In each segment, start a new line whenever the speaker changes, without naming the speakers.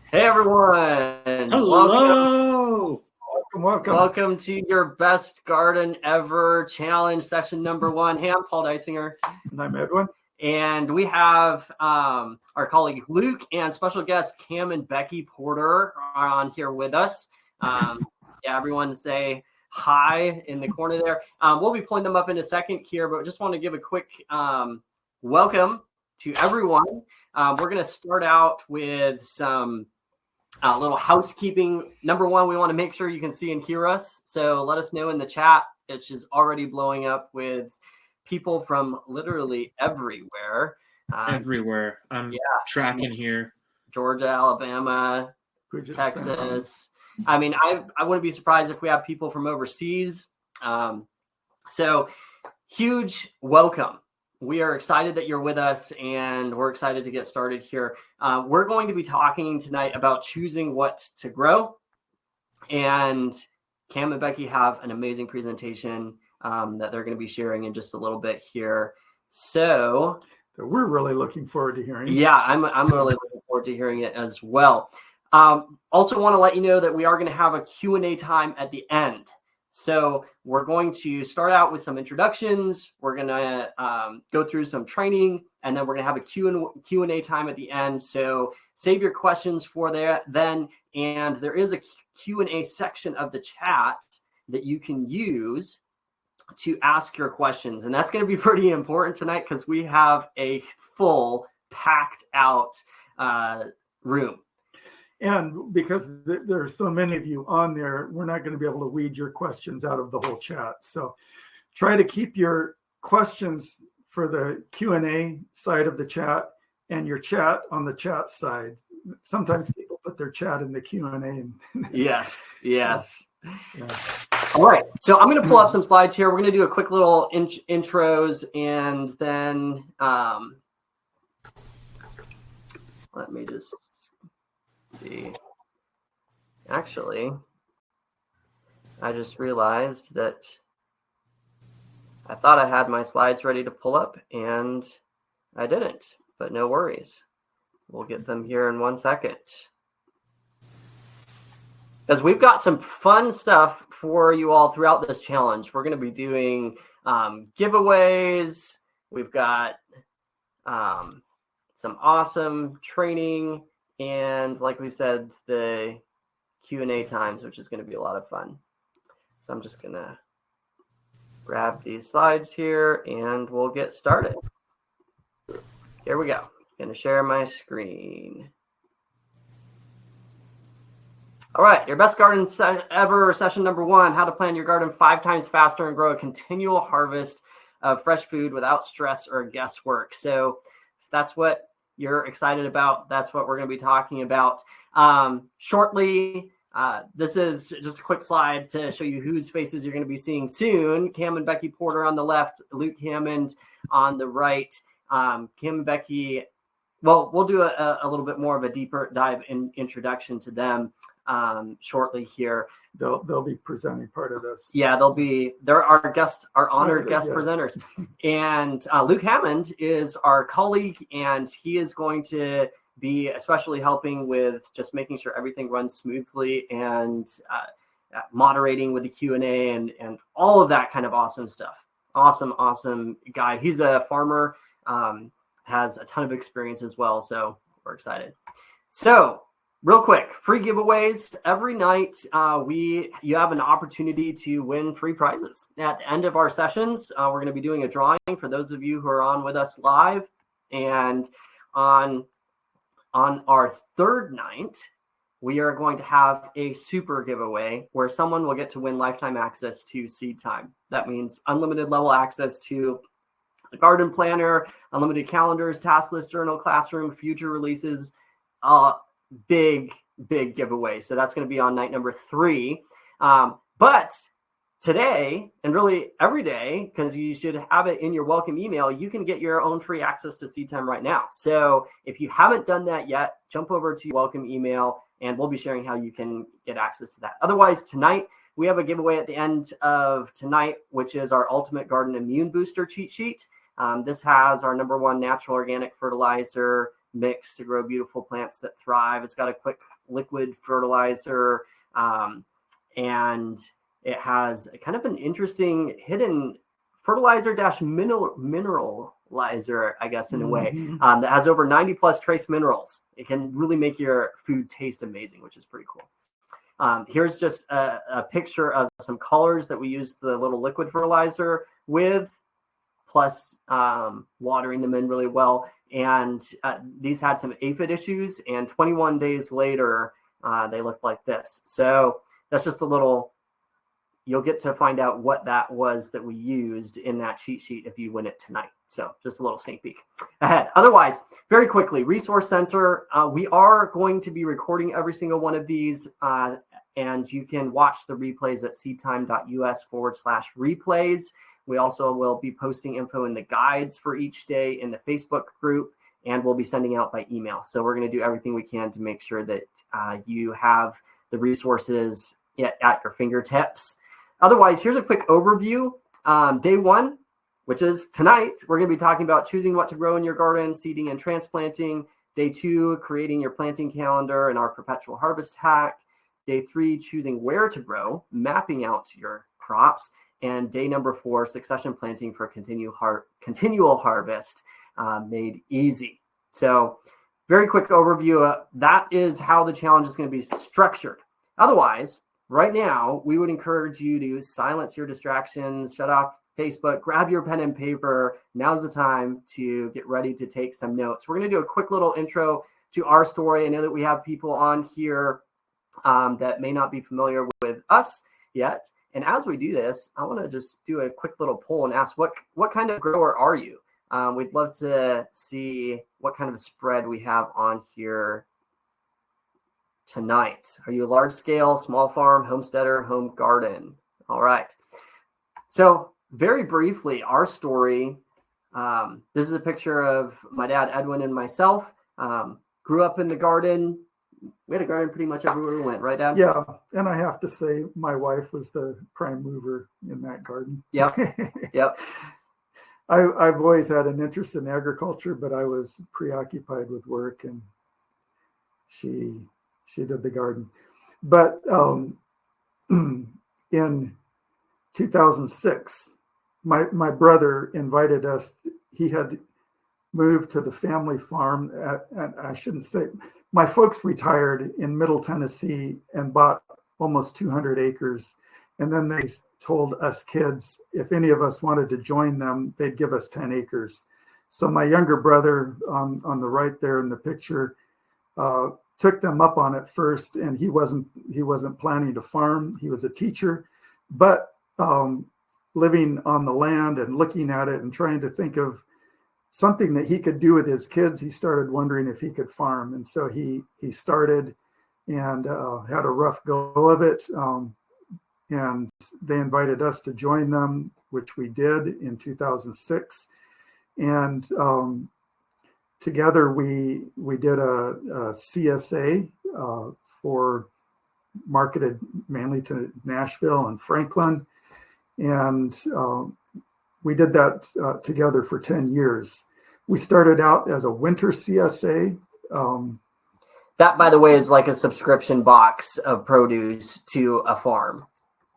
Hey everyone!
Hello!
Welcome to your best garden ever challenge session number 1. Hey, I'm Paul Deisinger.
And I'm Edwin.
And we have our colleague Luke and special guests Cam and Becky Porter are on here with us. Everyone say hi in the corner there. We'll be pulling them up in a second here, but just want to give a quick welcome to everyone. We're going to start out with some little housekeeping. Number 1, we want to make sure you can see and hear us. So let us know in the chat. It's just already blowing up with people from literally everywhere.
Everywhere. I'm tracking here.
Georgia, Alabama, Texas. I mean, I wouldn't be surprised if we have people from overseas. So huge welcome. We are excited that you're with us, and we're excited to get started here. We're going to be talking tonight about choosing what to grow. And Cam and Becky have an amazing presentation that they're going to be sharing in just a little bit here. So
we're really looking forward to hearing it.
Yeah, I'm really looking forward to hearing it as well. Also want to let you know that we are going to have a Q&A time at the end. So we're going to start out with some introductions. We're going to go through some training, and then we're going to have a Q&A time at the end. So save your questions for that then. And there is a Q&A section of the chat that you can use to ask your questions. And that's going to be pretty important tonight because we have a full, packed out room.
And because there are so many of you on there, we're not going to be able to weed your questions out of the whole chat. So try to keep your questions for the Q&A side of the chat and your chat on the chat side. Sometimes people put their chat in the Q&A.
Yes. Yeah. All right. So I'm going to pull up some slides here. We're going to do a quick little intros, and then let me just see. Actually, I just realized that I thought I had my slides ready to pull up, and I didn't, but no worries. We'll get them here in 1 second. Because we've got some fun stuff for you all throughout this challenge. We're going to be doing giveaways. We've got some awesome training. And like we said, the Q&A times, which is going to be a lot of fun. So I'm just going to grab these slides here, and we'll get started. Here we go. Going to share my screen. All right, your best garden ever, session number 1, how to plan your garden 5 times faster and grow a continual harvest of fresh food without stress or guesswork. So if that's what you're excited about, that's what we're going to be talking about shortly. This is just a quick slide to show you whose faces you're going to be seeing soon. Cam and Becky Porter on the left, Luke Hammond on the right. Cam and Becky, well, we'll do a little bit more of a deeper dive introduction to them shortly here.
They'll be presenting part of this.
Yeah, they're our honored guest presenters. And Luke Hammond is our colleague, and he is going to be especially helping with just making sure everything runs smoothly and moderating with the Q&A and all of that kind of awesome stuff. Awesome guy. He's a farmer, has a ton of experience as well, so we're excited. So real quick, free giveaways. Every night you have an opportunity to win free prizes. At the end of our sessions, we're going to be doing a drawing for those of you who are on with us live. And on our third night, we are going to have a super giveaway where someone will get to win lifetime access to Seed Time. That means unlimited level access to the garden planner, unlimited calendars, task list, journal, classroom, future releases, big giveaway. So that's going to be on night number 3. But today, and really every day, because you should have it in your welcome email, you can get your own free access to Seed Time right now. So if you haven't done that yet, jump over to your welcome email, and we'll be sharing how you can get access to that. Otherwise, tonight, we have a giveaway at the end of tonight, which is our Ultimate Garden Immune Booster cheat sheet. This has our #1 natural organic fertilizer mix to grow beautiful plants that thrive. It's got a quick liquid fertilizer, and it has kind of an interesting hidden fertilizer dash mineralizer, I guess, in a way, that has over 90 plus trace minerals. It can really make your food taste amazing, which is pretty cool. Here's just a picture of some colors that we use the little liquid fertilizer with, plus watering them in really well. And these had some aphid issues, and 21 days later, they looked like this. So that's just a little, you'll get to find out what that was that we used in that cheat sheet if you win it tonight. So just a little sneak peek ahead. Otherwise, very quickly, Resource Center, we are going to be recording every single one of these, and you can watch the replays at seedtime.us/replays. We also will be posting info in the guides for each day in the Facebook group, and we'll be sending out by email. So we're going to do everything we can to make sure that you have the resources at your fingertips. Otherwise, here's a quick overview. Day 1, which is tonight, we're going to be talking about choosing what to grow in your garden, seeding and transplanting. Day 2, creating your planting calendar and our perpetual harvest hack. Day 3, choosing where to grow, mapping out your crops. And day 4, succession planting for continual harvest, made easy. So very quick overview. That is how the challenge is going to be structured. Otherwise, right now, we would encourage you to silence your distractions, shut off Facebook, grab your pen and paper. Now's the time to get ready to take some notes. We're going to do a quick little intro to our story. I know that we have people on here that may not be familiar with us yet. And as we do this, I want to just do a quick little poll and ask what kind of grower are you? We'd love to see what kind of spread we have on here tonight. Are you a large scale, small farm, homesteader, home garden? All right. So very briefly, our story, this is a picture of my dad, Edwin, and myself. Grew up in the garden. We had a garden pretty much everywhere we went, right, Dad?
Yeah, and I have to say, my wife was the prime mover in that garden.
Yep, yep.
I've always had an interest in agriculture, but I was preoccupied with work, and she did the garden. But in 2006, my brother invited us. He had moved to the family farm and I shouldn't say, my folks retired in Middle Tennessee and bought almost 200 acres. And then they told us kids, if any of us wanted to join them, they'd give us 10 acres. So my younger brother on the right there in the picture took them up on it first, and he wasn't planning to farm. He was a teacher, but living on the land and looking at it and trying to think of something that he could do with his kids, he started wondering if he could farm. And so he started and had a rough go of it. And they invited us to join them, which we did in 2006. And together we did a CSA for marketed mainly to Nashville and Franklin. And we did that together for 10 years. We started out as a winter CSA.
That, by the way, is like a subscription box of produce to a farm.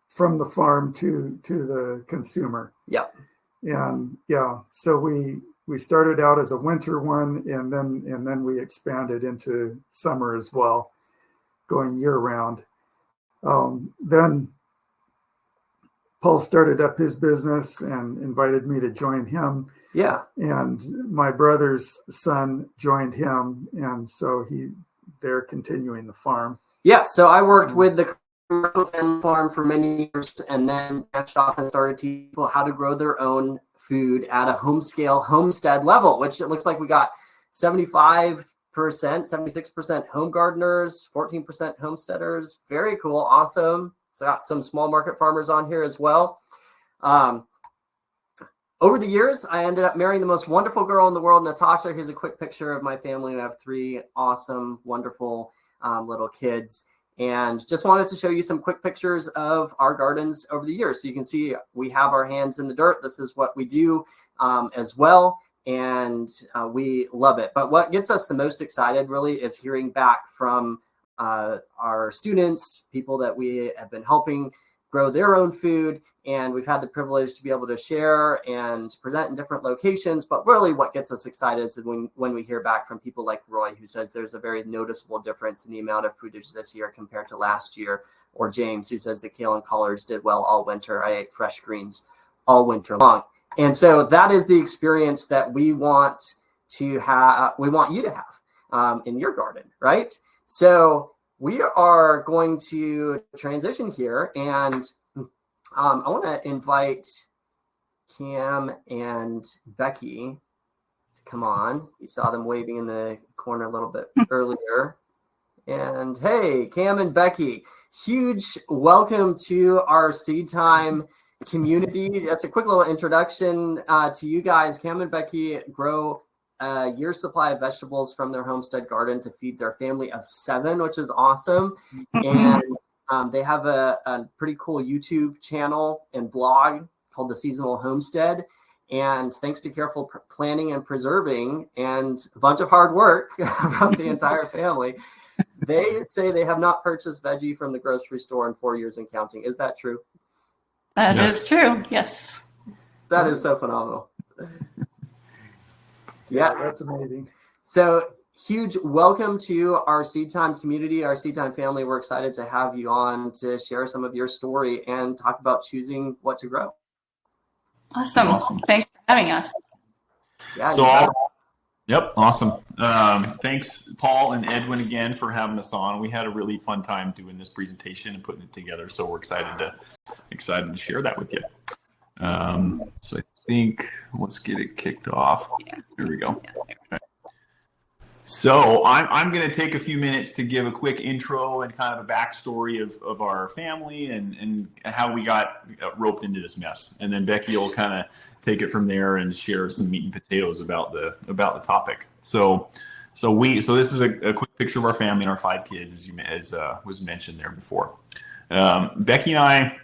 From the farm to the consumer.
Yep.
And yeah, so we started out as a winter one, and then we expanded into summer as well, going year round. Then Paul started up his business and invited me to join him.
Yeah. And
my brother's son joined him, and so they're continuing the farm.
Yeah. So I worked with the family farm for many years, and then branched off and started teaching people how to grow their own food at a home scale homestead level, which it looks like we got 75%, 76% home gardeners, 14% homesteaders. Very cool. Awesome. So got some small market farmers on here as well. Over the years, I ended up marrying the most wonderful girl in the world, Natasha. Here's a quick picture of my family. I have 3 awesome, wonderful little kids. And just wanted to show you some quick pictures of our gardens over the years. So you can see we have our hands in the dirt. This is what we do as well. And we love it. But what gets us the most excited really is hearing back from our students, people that we have been helping grow their own food. And we've had the privilege to be able to share and present in different locations. But really what gets us excited is when we hear back from people like Roy, who says there's a very noticeable difference in the amount of fruitage this year compared to last year. Or James, who says the kale and collards did well all winter. I ate fresh greens all winter long. And so that is the experience that we want to have. We want you to have in your garden, right? So we are going to transition here, and I want to invite Cam and Becky to come on. You saw them waving in the corner a little bit earlier. And hey, Cam and Becky, huge welcome to our Seed Time community. Just a quick little introduction to you guys. Cam and Becky grow a year's supply of vegetables from their homestead garden to feed their family of 7, which is awesome. And they have a pretty cool YouTube channel and blog called The Seasonal Homestead. And thanks to careful planning and preserving and a bunch of hard work from the entire family, they say they have not purchased veggie from the grocery store in 4 years and counting. Is that true?
That is true. Yes.
That is so phenomenal.
Yeah, that's amazing.
So huge welcome to our Seed Time community, our Seed Time family. We're excited to have you on to share some of your story and talk about choosing what to grow.
Awesome. Thanks for having us.
Yeah.
Yep. Awesome. Thanks, Paul and Edwin, again for having us on. We had a really fun time doing this presentation and putting it together. So we're excited to share that with you. So I think let's get it kicked off. Here we go. Okay. So I'm going to take a few minutes to give a quick intro and kind of a backstory of our family and how we got roped into this mess. And then Becky will kind of take it from there and share some meat and potatoes about the topic. So this is a quick picture of our family and our 5 kids, as was mentioned there before. Becky and I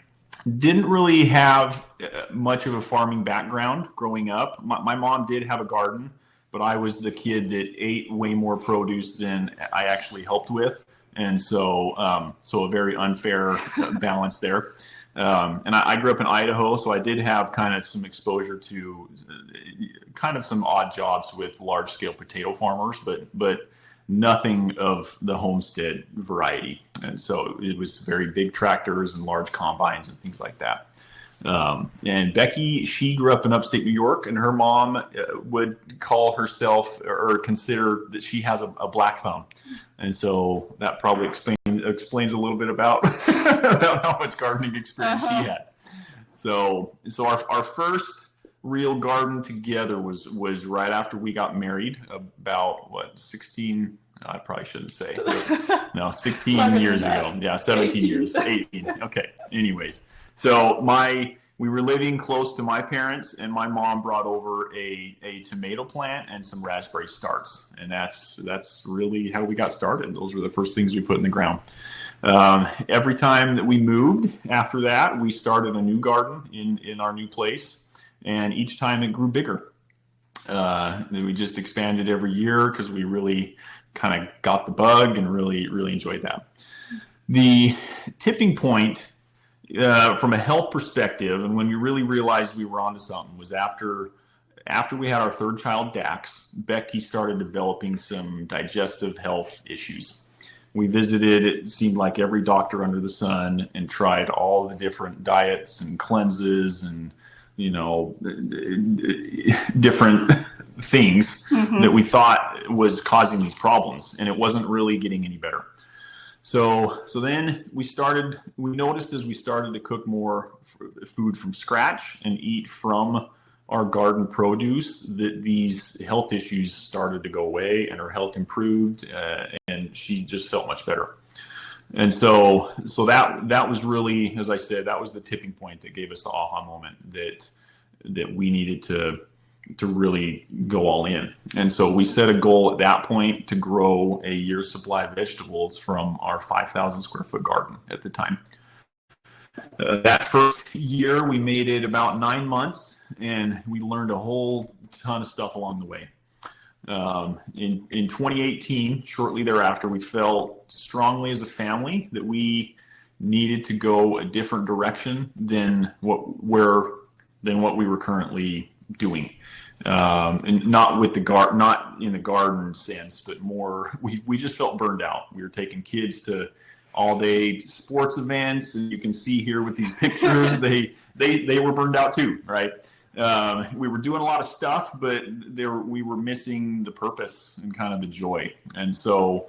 didn't really have much of a farming background growing up. My mom did have a garden, but I was the kid that ate way more produce than I actually helped with. And so a very unfair balance there. And I grew up in Idaho, so I did have kind of some exposure to kind of some odd jobs with large scale potato farmers, but nothing of the homestead variety. And so it was very big tractors and large combines and things like that. And Becky, she grew up in upstate New York, and her mom would call herself or consider that she has a black thumb. And so that probably explains a little bit about, about how much gardening experience she had. So our first real garden together was right after we got married, about 16, I probably shouldn't say, no, 16 years ago. Yeah, 17 years, 18. Okay. Anyways, so we were living close to my parents, and my mom brought over a tomato plant and some raspberry starts, and that's really how we got started. Those were the first things we put in the ground. Every time that we moved after that, we started a new garden in our new place, and each time it grew bigger. We just expanded every year because we really kind of got the bug and really, really enjoyed that. The tipping point from a health perspective, and when we really realized we were onto something, was after we had our 3rd child, Dax. Becky started developing some digestive health issues. We visited, it seemed like every doctor under the sun, and tried all the different diets and cleanses and, different things that we thought was causing these problems, and it wasn't really getting any better. So then we noticed as we started to cook more food from scratch and eat from our garden produce that these health issues started to go away and her health improved, and she just felt much better. And so that was really, as I said, that was the tipping point that gave us the aha moment that we needed to really go all in. And so we set a goal at that point to grow a year's supply of vegetables from our 5,000 square foot garden at the time. That first year, we made it about 9 months, and we learned a whole ton of stuff along the way. In 2018, shortly thereafter, we felt strongly as a family that we needed to go a different direction than what we were currently doing. And not with not in the garden sense, but more, we just felt burned out. We were taking kids to all-day sports events, and you can see here with these pictures, they were burned out too, right? We were doing a lot of stuff, but we were missing the purpose and kind of the joy. And so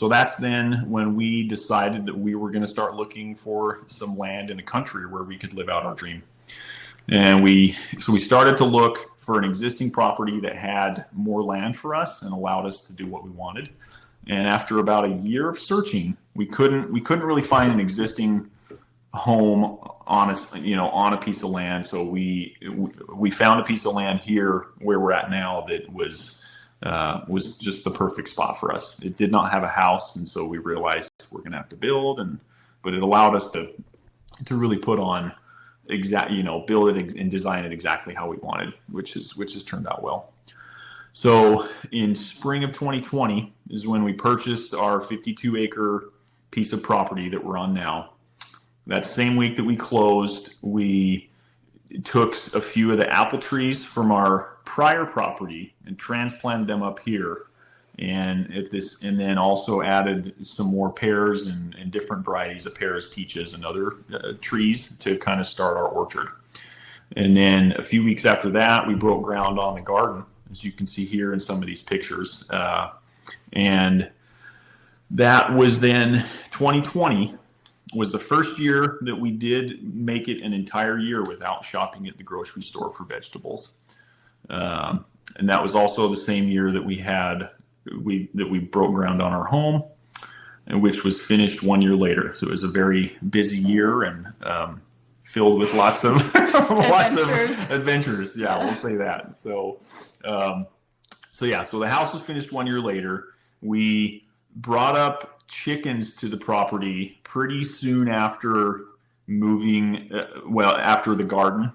that's then when we decided that we were going to start looking for some land in the country where we could live out our dream. And we started to look for an existing property that had more land for us and allowed us to do what we wanted. And after about a year of searching, we couldn't really find an existing home on a piece of land. So we found a piece of land here where we're at now that was just the perfect spot for us. It did not have a house, and so we realized we're going to have to build, but it allowed us to really put on build it and design it exactly how we wanted, which has turned out well. So in spring of 2020 is when we purchased our 52-acre piece of property that we're on now. That same week that we closed, we took a few of the apple trees from our prior property and transplanted them up here, and then also added some more pears and different varieties of pears, peaches, and other trees to kind of start our orchard. And then a few weeks after that, we broke ground on the garden, as you can see here in some of these pictures. And that was then 2020 was the first year that we did make it an entire year without shopping at the grocery store for vegetables. And that was also the same year that we broke ground on our home, and which was finished 1 year later. So it was a very busy year and filled with lots of adventures. Yeah, we'll say that. So the house was finished 1 year later. We brought up chickens to the property pretty soon after moving, after the garden,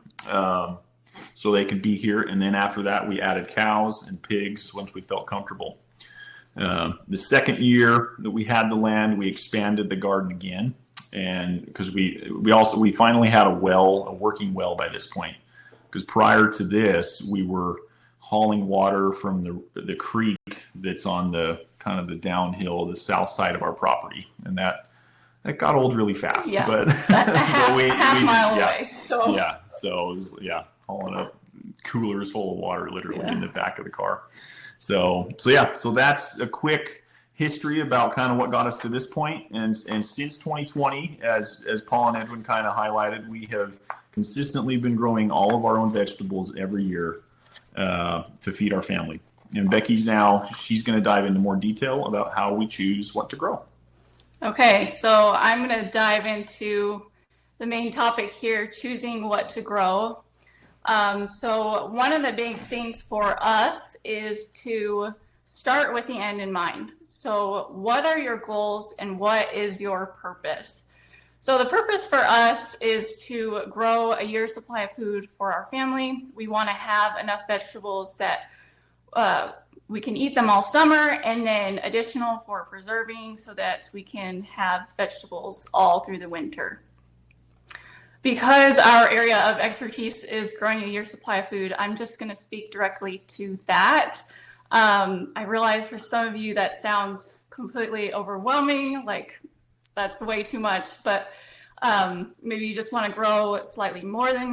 so they could be here. And then after that, we added cows and pigs once we felt comfortable. The second year that we had the land, we expanded the garden again, and because we finally had a working well by this point. Because prior to this, we were hauling water from the creek that's on the kind of the downhill, the south side of our property, and that got old really fast.
Yeah,
but
half mile away. So
it was hauling up coolers full of water literally in the back of the car. So that's a quick history about kind of what got us to this point. And since 2020, as Paul and Edwin kind of highlighted, we have consistently been growing all of our own vegetables every year to feed our family. And she's going to dive into more detail about how we choose what to grow.
Okay, so I'm going to dive into the main topic here, choosing what to grow. So one of the big things for us is to start with the end in mind. So what are your goals and what is your purpose? So the purpose for us is to grow a year's supply of food for our family. We want to have enough vegetables that we can eat them all summer, and then additional for preserving so that we can have vegetables all through the winter. Because our area of expertise is growing a year's supply of food, I'm just going to speak directly to that. I realize for some of you that sounds completely overwhelming, like that's way too much, but maybe you just want to grow slightly more than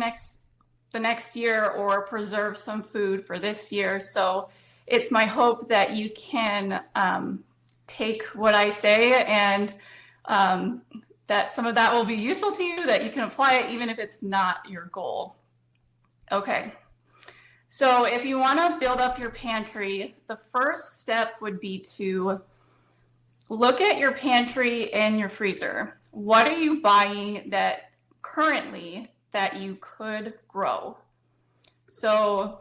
the next year or preserve some food for this year. So it's my hope that you can take what I say and that some of that will be useful to you, that you can apply it even if it's not your goal. Okay, so if you want to build up your pantry, the first step would be to look at your pantry and your freezer. What are you buying that currently that you could grow? So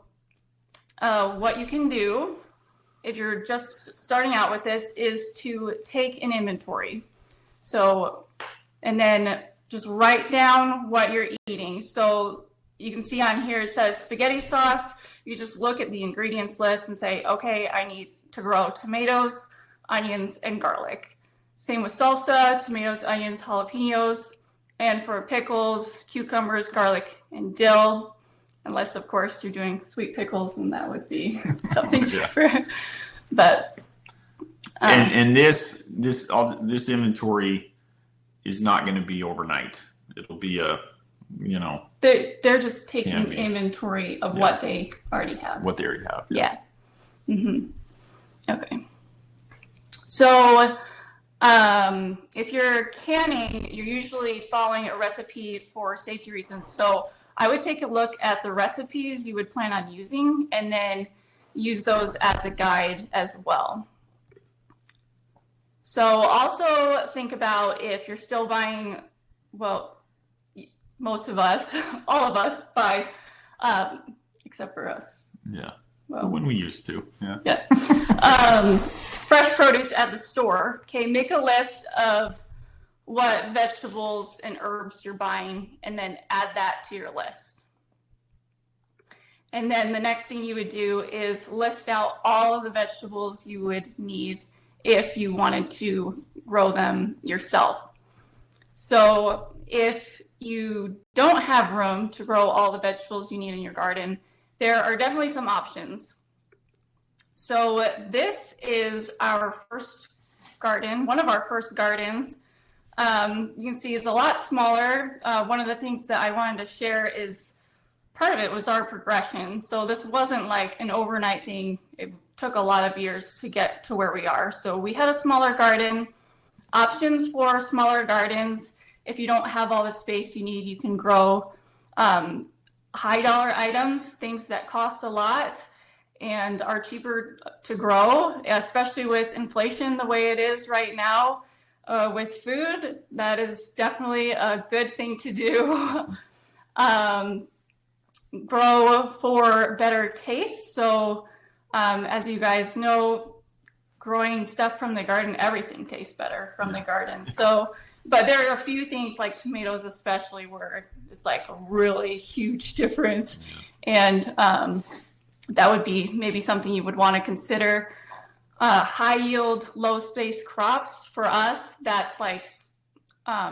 what you can do if you're just starting out with this is to take an inventory. So, and then just write down what you're eating. So you can see on here, it says spaghetti sauce. You just look at the ingredients list and say, okay, I need to grow tomatoes, onions, and garlic. Same with salsa, tomatoes, onions, jalapenos, and for pickles, cucumbers, garlic, and dill. Unless, of course, you're doing sweet pickles, and that would be something different. But
and this inventory is not going to be overnight. It'll be
they're just taking inventory of what they already have.
What they already have.
Yeah. Mm-hmm. Okay. So if you're canning, you're usually following a recipe for safety reasons. So I would take a look at the recipes you would plan on using and then use those as a guide as well. So also think about if you're still buying, well, most of us, all of us buy, except for us.
Yeah. Well, when we used to. Yeah.
Fresh produce at the store. Okay, make a list of what vegetables and herbs you're buying and then add that to your list. And then the next thing you would do is list out all of the vegetables you would need if you wanted to grow them yourself. So if you don't have room to grow all the vegetables you need in your garden, there are definitely some options. So this is our first garden, one of our first gardens. You can see it's a lot smaller. One of the things that I wanted to share is part of it was our progression. So this wasn't like an overnight thing. It took a lot of years to get to where we are. So we had a smaller garden. Options for smaller gardens. If you don't have all the space you need, you can grow high dollar items, things that cost a lot and are cheaper to grow, especially with inflation the way it is right now. With food, that is definitely a good thing to do. Grow for better taste. So as you guys know, growing stuff from the garden, everything tastes better from the garden. So, but there are a few things like tomatoes especially where it's like a really huge difference. And that would be maybe something you would want to consider. High yield, low space crops for us, that's like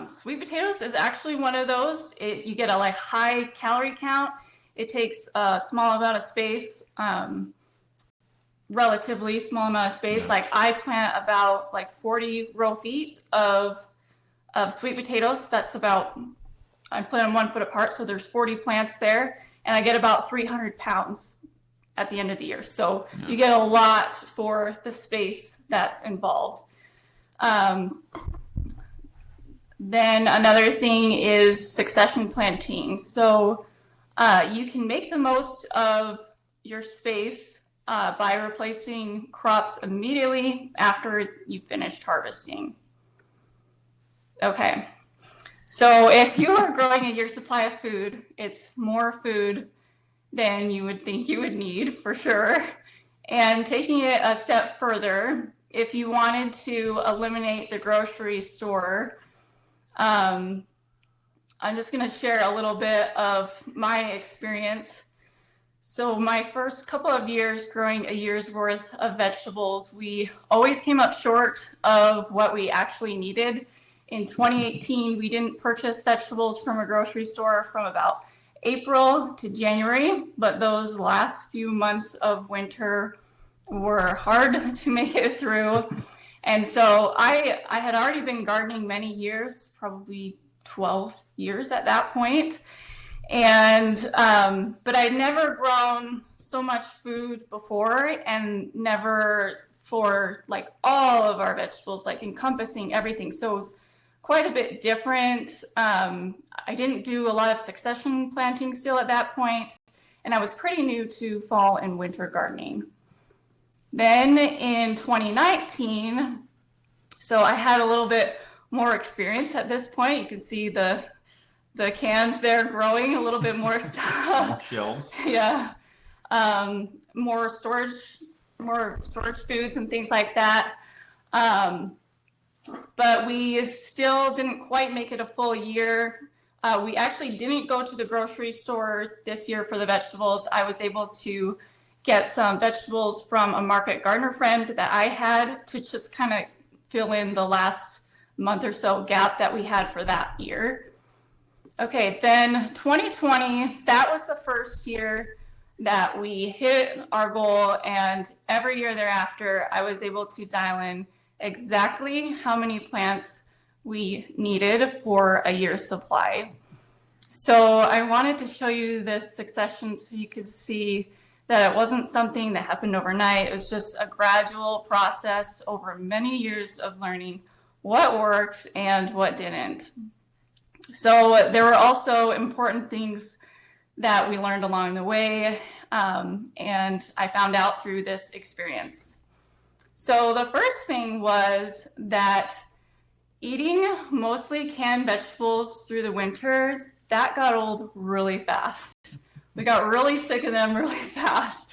sweet potatoes is actually one of those. You get a like high calorie count. It takes a small amount of space, relatively small amount of space. Like I plant about like 40 row feet of sweet potatoes. That's about, I plant them 1 foot apart. So there's 40 plants there and I get about 300 pounds at the end of the year. So you get a lot for the space that's involved. Then another thing is succession planting. So you can make the most of your space by replacing crops immediately after you've finished harvesting. Okay, so if you are growing a year's supply of food, it's more food than you would think you would need for sure. And taking it a step further, if you wanted to eliminate the grocery store, I'm just going to share a little bit of my experience. So my first couple of years growing a year's worth of vegetables, we always came up short of what we actually needed. In 2018, we didn't purchase vegetables from a grocery store from about April to January, but those last few months of winter were hard to make it through. And so I had already been gardening many years, probably 12 years at that point. And, but I'd never grown so much food before and never for like all of our vegetables, like encompassing everything. So it was quite a bit different. I didn't do a lot of succession planting still at that point, and I was pretty new to fall and winter gardening. Then in 2019, so I had a little bit more experience at this point. You can see the cans there growing a little bit more stuff.
Shelves.
Yeah. more storage foods and things like that. But we still didn't quite make it a full year. We actually didn't go to the grocery store this year for the vegetables. I was able to get some vegetables from a market gardener friend that I had to just kind of fill in the last month or so gap that we had for that year. Okay, then 2020, that was the first year that we hit our goal, and every year thereafter, I was able to dial in exactly how many plants we needed for a year's supply. So I wanted to show you this succession so you could see that it wasn't something that happened overnight. It was just a gradual process over many years of learning what worked and what didn't. So there were also important things that we learned along the way, and I found out through this experience. So the first thing was that eating mostly canned vegetables through the winter, that got old really fast. We got really sick of them really fast.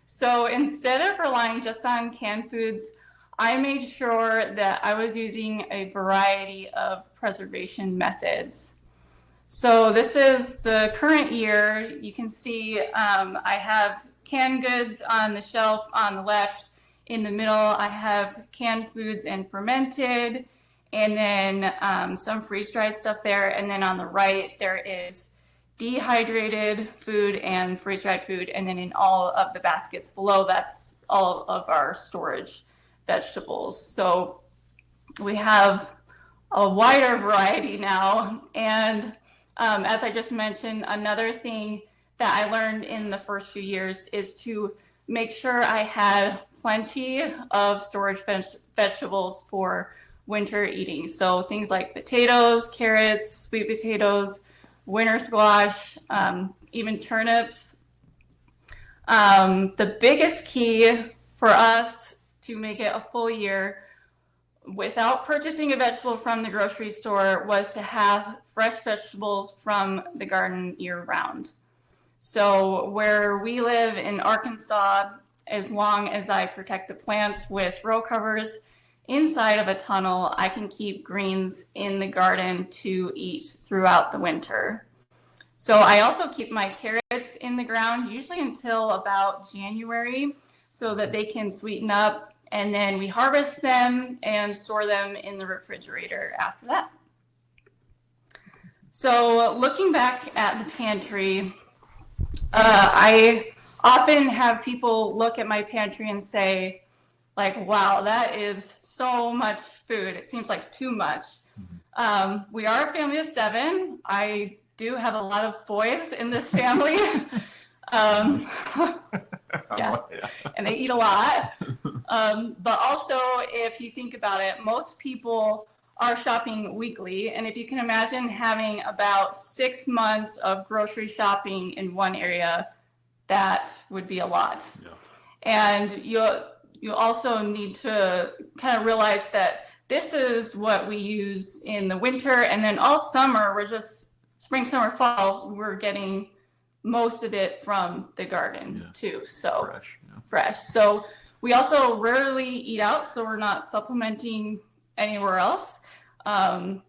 So instead of relying just on canned foods, I made sure that I was using a variety of preservation methods. So this is the current year. You can see I have canned goods on the shelf on the left. In the middle, I have canned foods and fermented, and then some freeze-dried stuff there. And then on the right, there is dehydrated food and freeze-dried food. And then in all of the baskets below, that's all of our storage vegetables. So we have a wider variety now. And as I just mentioned, another thing that I learned in the first few years is to make sure I had plenty of storage vegetables for winter eating. So things like potatoes, carrots, sweet potatoes, winter squash, even turnips. The biggest key for us to make it a full year without purchasing a vegetable from the grocery store was to have fresh vegetables from the garden year-round. So where we live in Arkansas, as long as I protect the plants with row covers inside of a tunnel, I can keep greens in the garden to eat throughout the winter. So I also keep my carrots in the ground, usually until about January, so that they can sweeten up. And then we harvest them and store them in the refrigerator after that. So looking back at the pantry, I often have people look at my pantry and say, like, wow, that is so much food. It seems like too much. We are a family of 7. I do have a lot of boys in this family. Yeah, and they eat a lot. But also, if you think about it, most people are shopping weekly. And if you can imagine having about 6 months of grocery shopping in one area, that would be a lot. Yeah. And you also need to kind of realize that this is what we use in the winter. And then all summer, we're just spring, summer, fall, we're getting most of it from the garden too. So fresh. So we also rarely eat out, so we're not supplementing anywhere else. And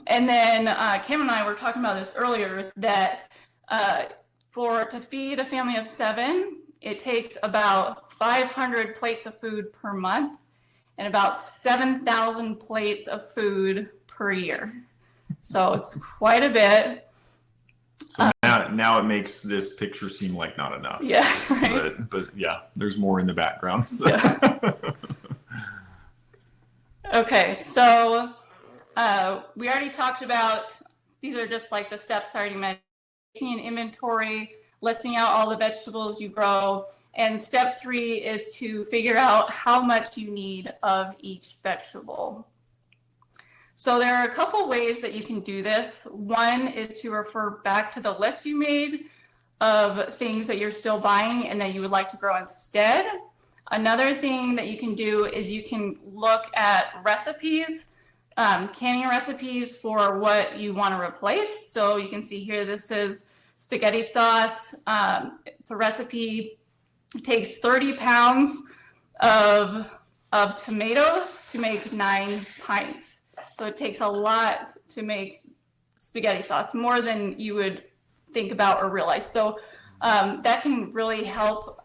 then Kim and I were talking about this earlier, that to feed a family of 7, it takes about 500 plates of food per month and about 7,000 plates of food per year. So it's quite a bit.
So now it makes this picture seem like not enough.
Yeah, right.
But yeah, there's more in the background. So.
Yeah. Okay, so we already talked about, these are just like the steps I already mentioned, making an inventory, listing out all the vegetables you grow, and step 3 is to figure out how much you need of each vegetable. So there are a couple ways that you can do this. One is to refer back to the list you made of things that you're still buying and that you would like to grow instead. Another thing that you can do is you can look at recipes, canning recipes for what you want to replace. So you can see here, this is spaghetti sauce. It's a recipe It takes 30 pounds of tomatoes to make 9 pints. So it takes a lot to make spaghetti sauce, more than you would think about or realize. So that can really help.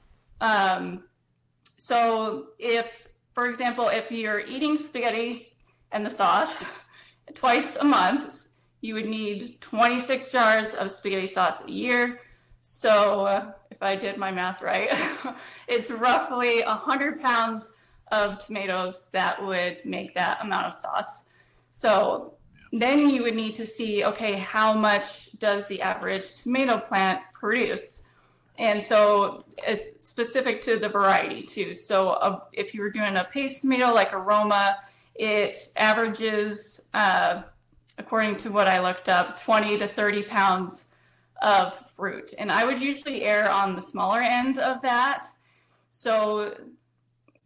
So if, for example, if you're eating spaghetti and the sauce twice a month, you would need 26 jars of spaghetti sauce a year. So if I did my math right, it's roughly 100 pounds of tomatoes that would make that amount of sauce. So then you would need to see, okay, how much does the average tomato plant produce? And so it's specific to the variety too. So if you were doing a paste tomato like Aroma, it averages, according to what I looked up, 20 to 30 pounds of fruit. And I would usually err on the smaller end of that. So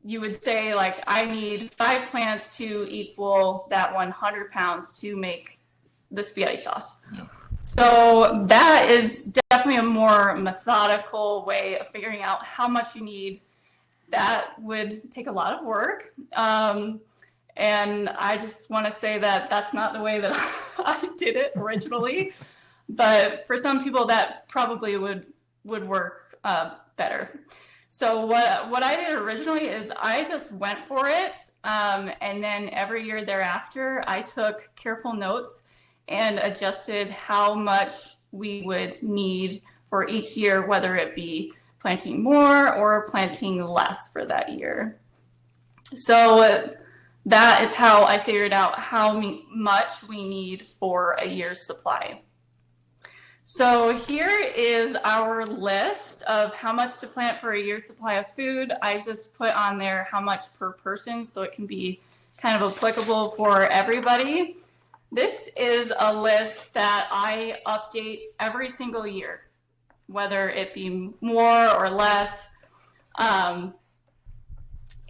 you would say, like, I need 5 plants to equal that 100 pounds to make the spaghetti sauce. Yeah. So that is definitely a more methodical way of figuring out how much you need. That would take a lot of work. And I just want to say that that's not the way that I did it originally. But for some people, that probably would work better. So what I did originally is I just went for it. And then every year thereafter, I took careful notes and adjusted how much we would need for each year, whether it be planting more or planting less for that year. So that is how I figured out how much we need for a year's supply. So here is our list of how much to plant for a year's supply of food. I just put on there how much per person, so it can be kind of applicable for everybody. This is a list that I update every single year, whether it be more or less.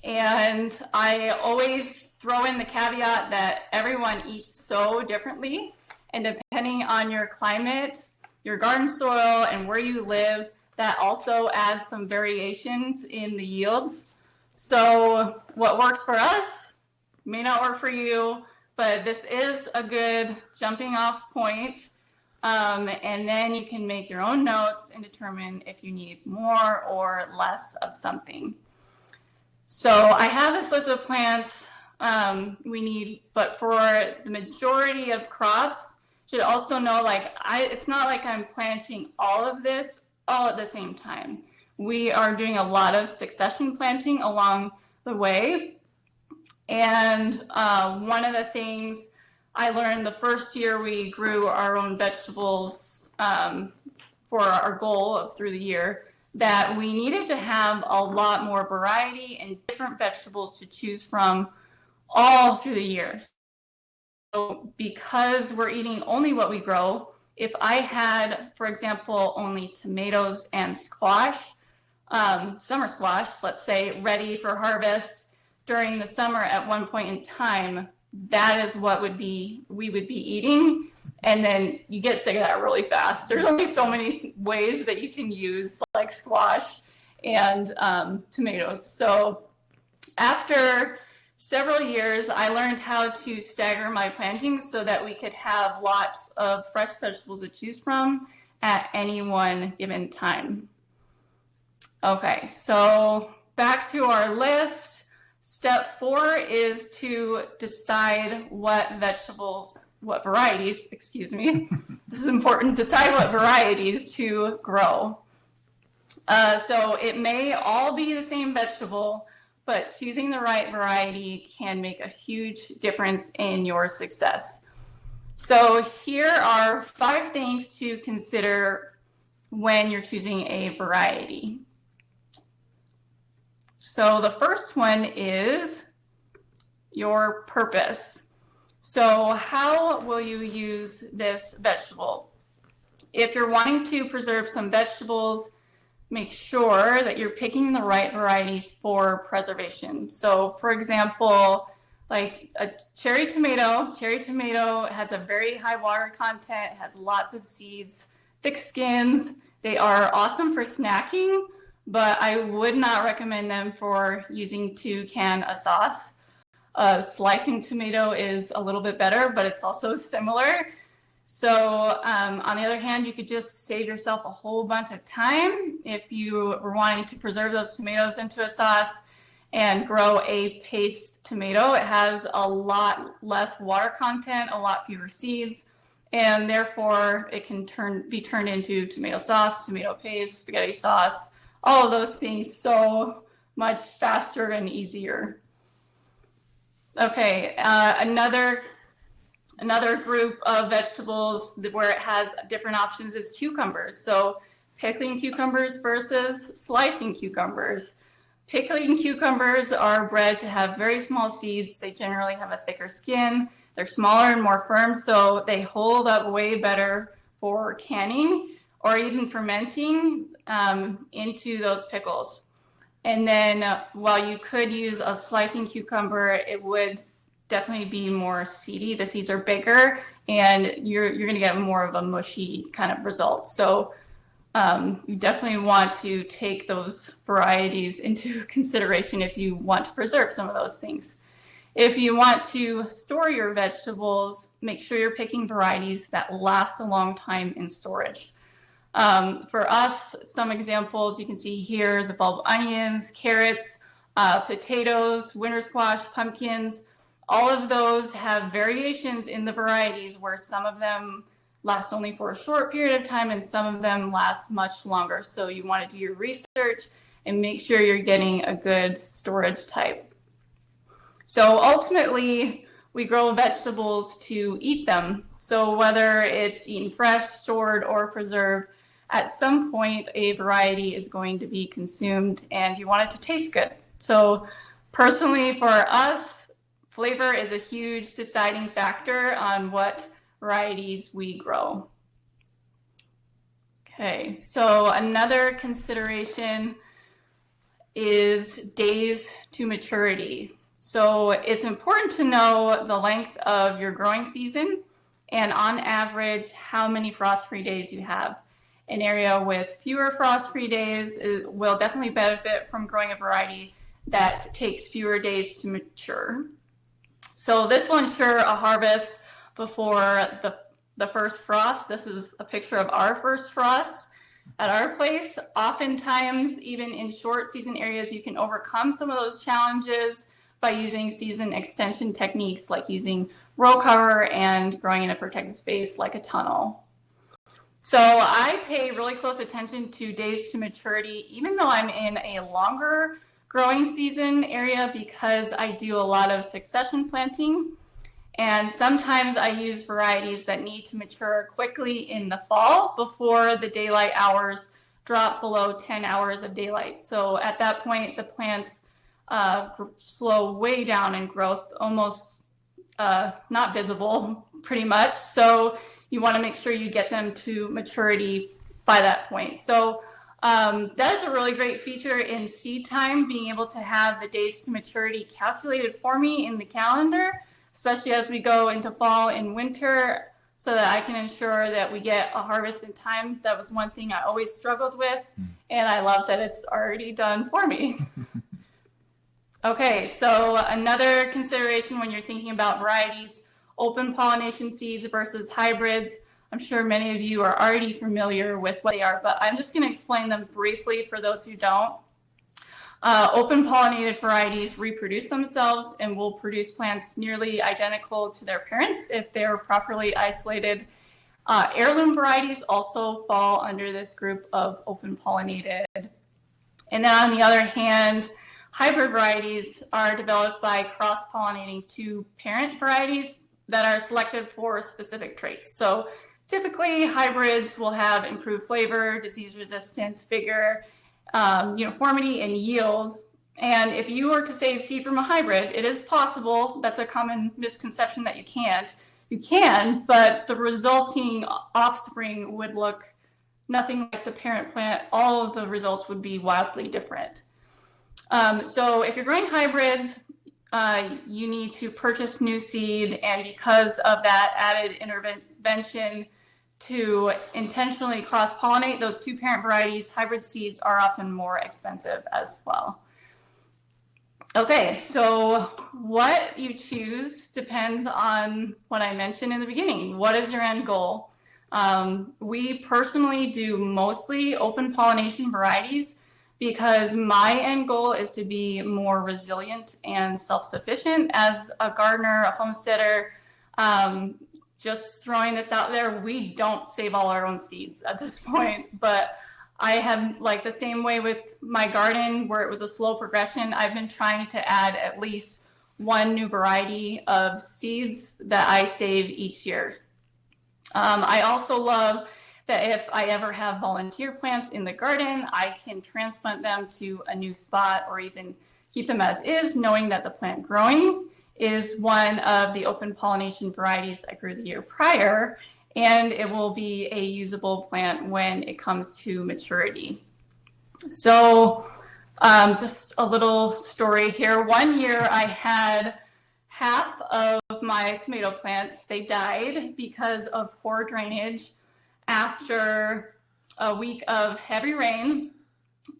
And I always throw in the caveat that everyone eats so differently, and depending on your climate, your garden soil, and where you live, that also adds some variations in the yields. So what works for us may not work for you, but this is a good jumping off point. And then you can make your own notes and determine if you need more or less of something. So I have this list of plants we need, but for the majority of crops, should also know, like, it's not like I'm planting all of this all at the same time. We are doing a lot of succession planting along the way. And one of the things I learned the first year we grew our own vegetables for our goal of through the year, that we needed to have a lot more variety and different vegetables to choose from all through the year. So because we're eating only what we grow, if I had, for example, only tomatoes and squash, summer squash, let's say, ready for harvest during the summer at one point in time, that is what we would be eating. And then you get sick of that really fast. There's only so many ways that you can use, like squash and tomatoes. So after several years, I learned how to stagger my plantings so that we could have lots of fresh vegetables to choose from at any one given time. Okay, so back to our list. Step 4 is to decide what varieties, excuse me. This is important, decide what varieties to grow. So it may all be the same vegetable, but choosing the right variety can make a huge difference in your success. So here are 5 things to consider when you're choosing a variety. So the first one is your purpose. So how will you use this vegetable? If you're wanting to preserve some vegetables, make sure that you're picking the right varieties for preservation. So for example, like a cherry tomato has a very high water content, has lots of seeds, thick skins. They are awesome for snacking, but I would not recommend them for using to can a sauce. Slicing tomato is a little bit better, but it's also similar. So on the other hand, you could just save yourself a whole bunch of time if you were wanting to preserve those tomatoes into a sauce and grow a paste tomato. It has a lot less water content, a lot fewer seeds, and therefore it can be turned into tomato sauce, tomato paste, spaghetti sauce, all of those things so much faster and easier. Okay, another group of vegetables where it has different options is cucumbers. So pickling cucumbers versus slicing cucumbers. Pickling cucumbers are bred to have very small seeds. They generally have a thicker skin. They're smaller and more firm, so they hold up way better for canning or even fermenting into those pickles. And then while you could use a slicing cucumber, it would definitely be more seedy. The seeds are bigger and you're going to get more of a mushy kind of result. So you definitely want to take those varieties into consideration if you want to preserve some of those things. If you want to store your vegetables, make sure you're picking varieties that last a long time in storage. For us, some examples you can see here: the bulb onions, carrots, potatoes, winter squash, pumpkins. All of those have variations in the varieties where some of them last only for a short period of time and some of them last much longer. So you want to do your research and make sure you're getting a good storage type. So ultimately, we grow vegetables to eat them. So whether it's eaten fresh, stored, or preserved, at some point a variety is going to be consumed and you want it to taste good. So personally for us, flavor is a huge deciding factor on what varieties we grow. Okay, so another consideration is days to maturity. So it's important to know the length of your growing season and on average how many frost-free days you have. An area with fewer frost-free days will definitely benefit from growing a variety that takes fewer days to mature. So this will ensure a harvest before the first frost. This is a picture of our first frost at our place. Oftentimes, even in short season areas, you can overcome some of those challenges by using season extension techniques like using row cover and growing in a protected space like a tunnel. So I pay really close attention to days to maturity, even though I'm in a longer growing season area, because I do a lot of succession planting. And sometimes I use varieties that need to mature quickly in the fall before the daylight hours drop below 10 hours of daylight. So at that point, the plants slow way down in growth, almost not visible pretty much. So you want to make sure you get them to maturity by that point. So that is a really great feature in seed time, being able to have the days to maturity calculated for me in the calendar, especially as we go into fall and winter, so that I can ensure that we get a harvest in time. That was one thing I always struggled with, and I love that it's already done for me. Okay, so another consideration when you're thinking about varieties, open pollination seeds versus hybrids. I'm sure many of you are already familiar with what they are, but I'm just going to explain them briefly for those who don't. Open pollinated varieties reproduce themselves and will produce plants nearly identical to their parents if they're properly isolated. Heirloom varieties also fall under this group of open pollinated. And then on the other hand, hybrid varieties are developed by cross-pollinating two parent varieties that are selected for specific traits. So typically hybrids will have improved flavor, disease resistance, vigor, uniformity, and yield. And if you were to save seed from a hybrid, it is possible. That's a common misconception that you can't. You can, but the resulting offspring would look nothing like the parent plant. All of the results would be wildly different. So if you're growing hybrids, you need to purchase new seed, and because of that added intervention to intentionally cross-pollinate those two parent varieties, hybrid seeds are often more expensive as well. Okay, so what you choose depends on what I mentioned in the beginning. What is your end goal? We personally do mostly open pollination varieties because my end goal is to be more resilient and self-sufficient as a gardener, a homesteader. Just throwing this out there, we don't save all our own seeds at this point, but I have, like the same way with my garden where it was a slow progression, I've been trying to add at least one new variety of seeds that I save each year. I also love that if I ever have volunteer plants in the garden, I can transplant them to a new spot or even keep them as is, knowing that the plant growing is one of the open pollination varieties I grew the year prior, and it will be a usable plant when it comes to maturity. So just a little story here. One year I had half of my tomato plants, they died because of poor drainage after a week of heavy rain.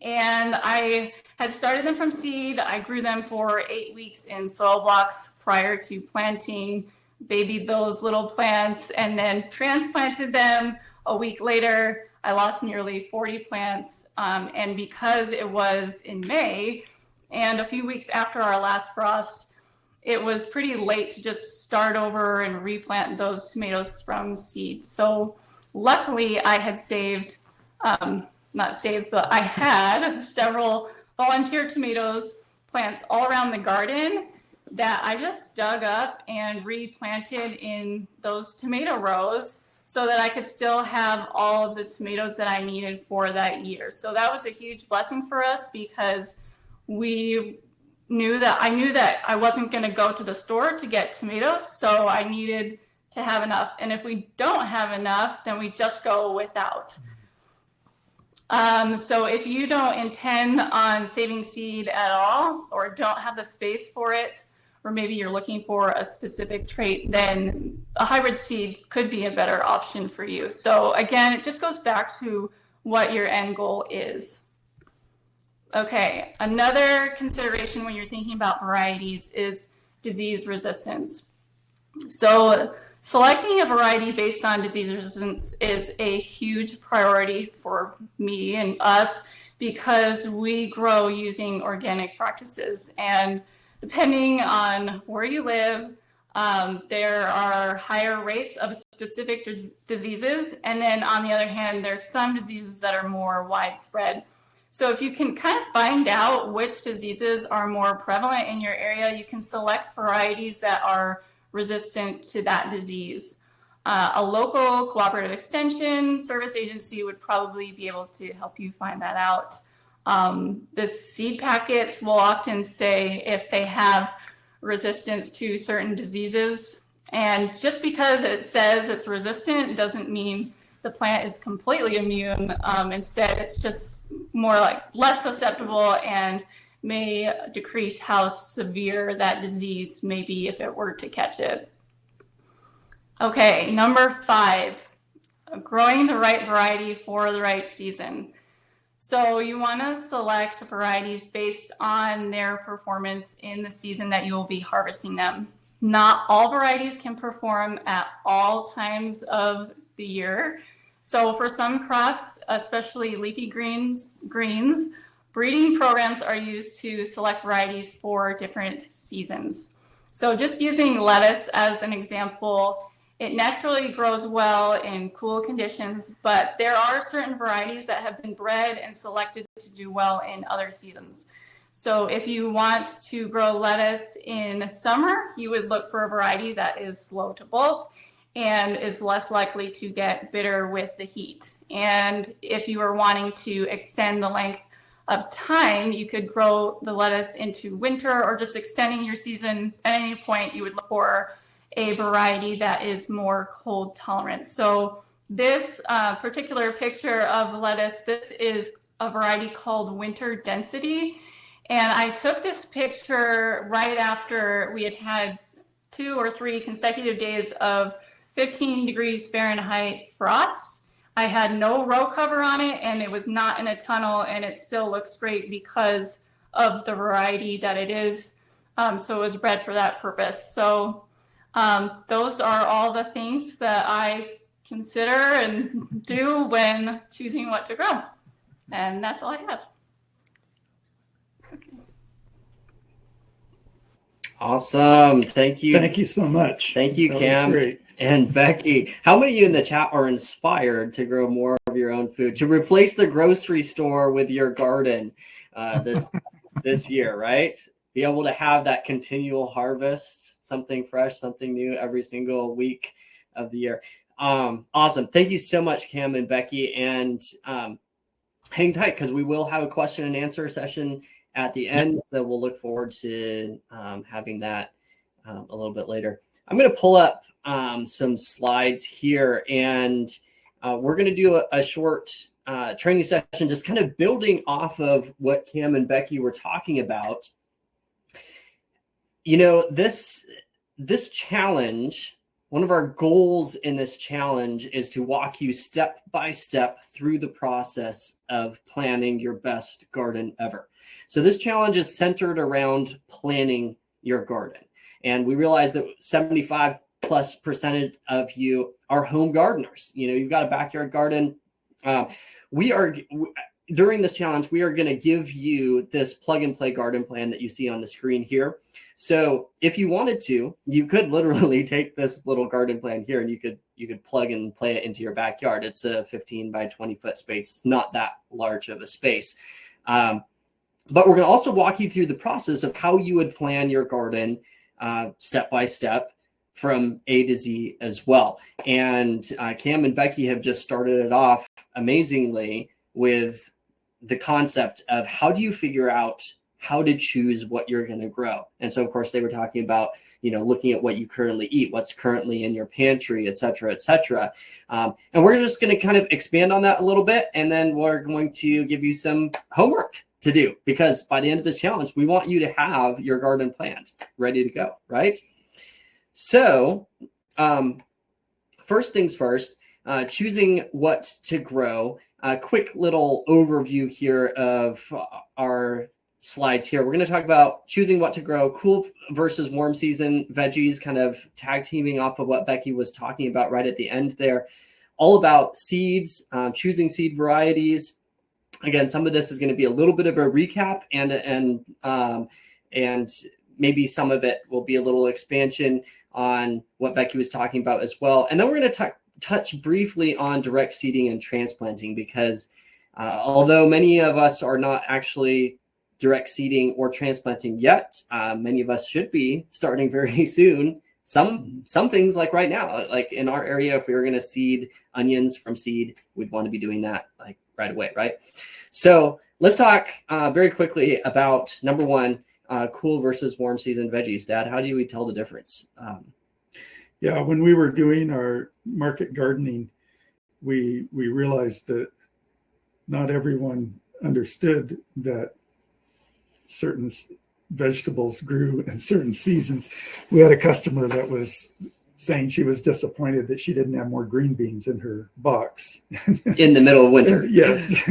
And I had started them from seed. I grew them for 8 weeks in soil blocks prior to planting, babied those little plants, and then transplanted them. A week later, I lost nearly 40 plants. And because it was in May and a few weeks after our last frost, it was pretty late to just start over and replant those tomatoes from seed. So luckily I had saved, not saved, but I had several volunteer tomatoes plants all around the garden that I just dug up and replanted in those tomato rows so that I could still have all of the tomatoes that I needed for that year. So that was a huge blessing for us because I knew that I wasn't going to go to the store to get tomatoes, so I needed to have enough. And if we don't have enough, then we just go without. So if you don't intend on saving seed at all or don't have the space for it, or maybe you're looking for a specific trait, then a hybrid seed could be a better option for you. So again, it just goes back to what your end goal is. Okay, another consideration when you're thinking about varieties is disease resistance. So selecting a variety based on disease resistance is a huge priority for me and us because we grow using organic practices. And depending on where you live, there are higher rates of specific diseases. And then on the other hand, there's some diseases that are more widespread. So if you can kind of find out which diseases are more prevalent in your area, you can select varieties that are resistant to that disease. A local cooperative extension service agency would probably be able to help you find that out. The seed packets will often say if they have resistance to certain diseases. And just because it says it's resistant doesn't mean the plant is completely immune. Instead, it's just more like less susceptible and may decrease how severe that disease may be if it were to catch it. Okay, number 5, growing the right variety for the right season. So you want to select varieties based on their performance in the season that you will be harvesting them. Not all varieties can perform at all times of the year. So for some crops, especially leafy greens, breeding programs are used to select varieties for different seasons. So just using lettuce as an example, it naturally grows well in cool conditions, but there are certain varieties that have been bred and selected to do well in other seasons. So if you want to grow lettuce in summer, you would look for a variety that is slow to bolt and is less likely to get bitter with the heat. And if you are wanting to extend the length of time, you could grow the lettuce into winter or just extending your season. At any point, you would look for a variety that is more cold tolerant. So this particular picture of lettuce, this is a variety called Winter Density. And I took this picture right after we had 2 or 3 consecutive days of 15 degrees Fahrenheit frost. I had no row cover on it, and it was not in a tunnel, and it still looks great because of the variety that it is. So it was bred for that purpose. So those are all the things that I consider and do when choosing what to grow. And that's all I have. Okay.
Awesome. Thank you.
Thank you so much.
Thank you,
That
Cam.
was great.
And Becky, how many of you in the chat are inspired to grow more of your own food, to replace the grocery store with your garden this year, right? Be able to have that continual harvest, something fresh, something new every single week of the year. Awesome. Thank you so much, Cam and Becky. And hang tight, because we will have a question and answer session at the end. So we'll look forward to having that a little bit later. I'm going to pull up some slides here, and we're going to do a short training session, just kind of building off of what Cam and Becky were talking about. You know, this challenge, one of our goals in this challenge is to walk you step by step through the process of planning your best garden ever. So this challenge is centered around planning your garden. And we realize that 75+% of you are home gardeners. You know, you've got a backyard garden. During this challenge, we are going to give you this plug and play garden plan that you see on the screen here. So if you wanted to, you could literally take this little garden plan here and you could plug and play it into your backyard. It's a 15 by 20 foot space. It's not that large of a space. But we're going to also walk you through the process of how you would plan your garden step by step from A to Z as well. And Cam and Becky have just started it off amazingly with the concept of how do you figure out how to choose what you're going to grow. And so, of course, they were talking about, you know, looking at what you currently eat, what's currently in your pantry, et cetera, et cetera. And we're just going to kind of expand on that a little bit. And then we're going to give you some homework to do, because by the end of this challenge, we want you to have your garden plans ready to go, right? So first things first, choosing what to grow. A quick little overview here of our slides here. We're going to talk about choosing what to grow, cool versus warm season veggies, kind of tag teaming off of what Becky was talking about right at the end there. All about seeds, choosing seed varieties. Again, some of this is going to be a little bit of a recap, and maybe some of it will be a little expansion on what Becky was talking about as well. And then we're going to touch briefly on direct seeding and transplanting, because although many of us are not actually direct seeding or transplanting yet, many of us should be starting very soon. Some things, like right now, like in our area, if we were going to seed onions from seed, we'd want to be doing that like right away, right? So let's talk very quickly about number one, cool versus warm season veggies. Dad, how do we tell the difference?
Yeah, when we were doing our market gardening, we realized that not everyone understood that certain vegetables grew in certain seasons. We had a customer that was saying she was disappointed that she didn't have more green beans in her box.
In the middle of winter.
Yes.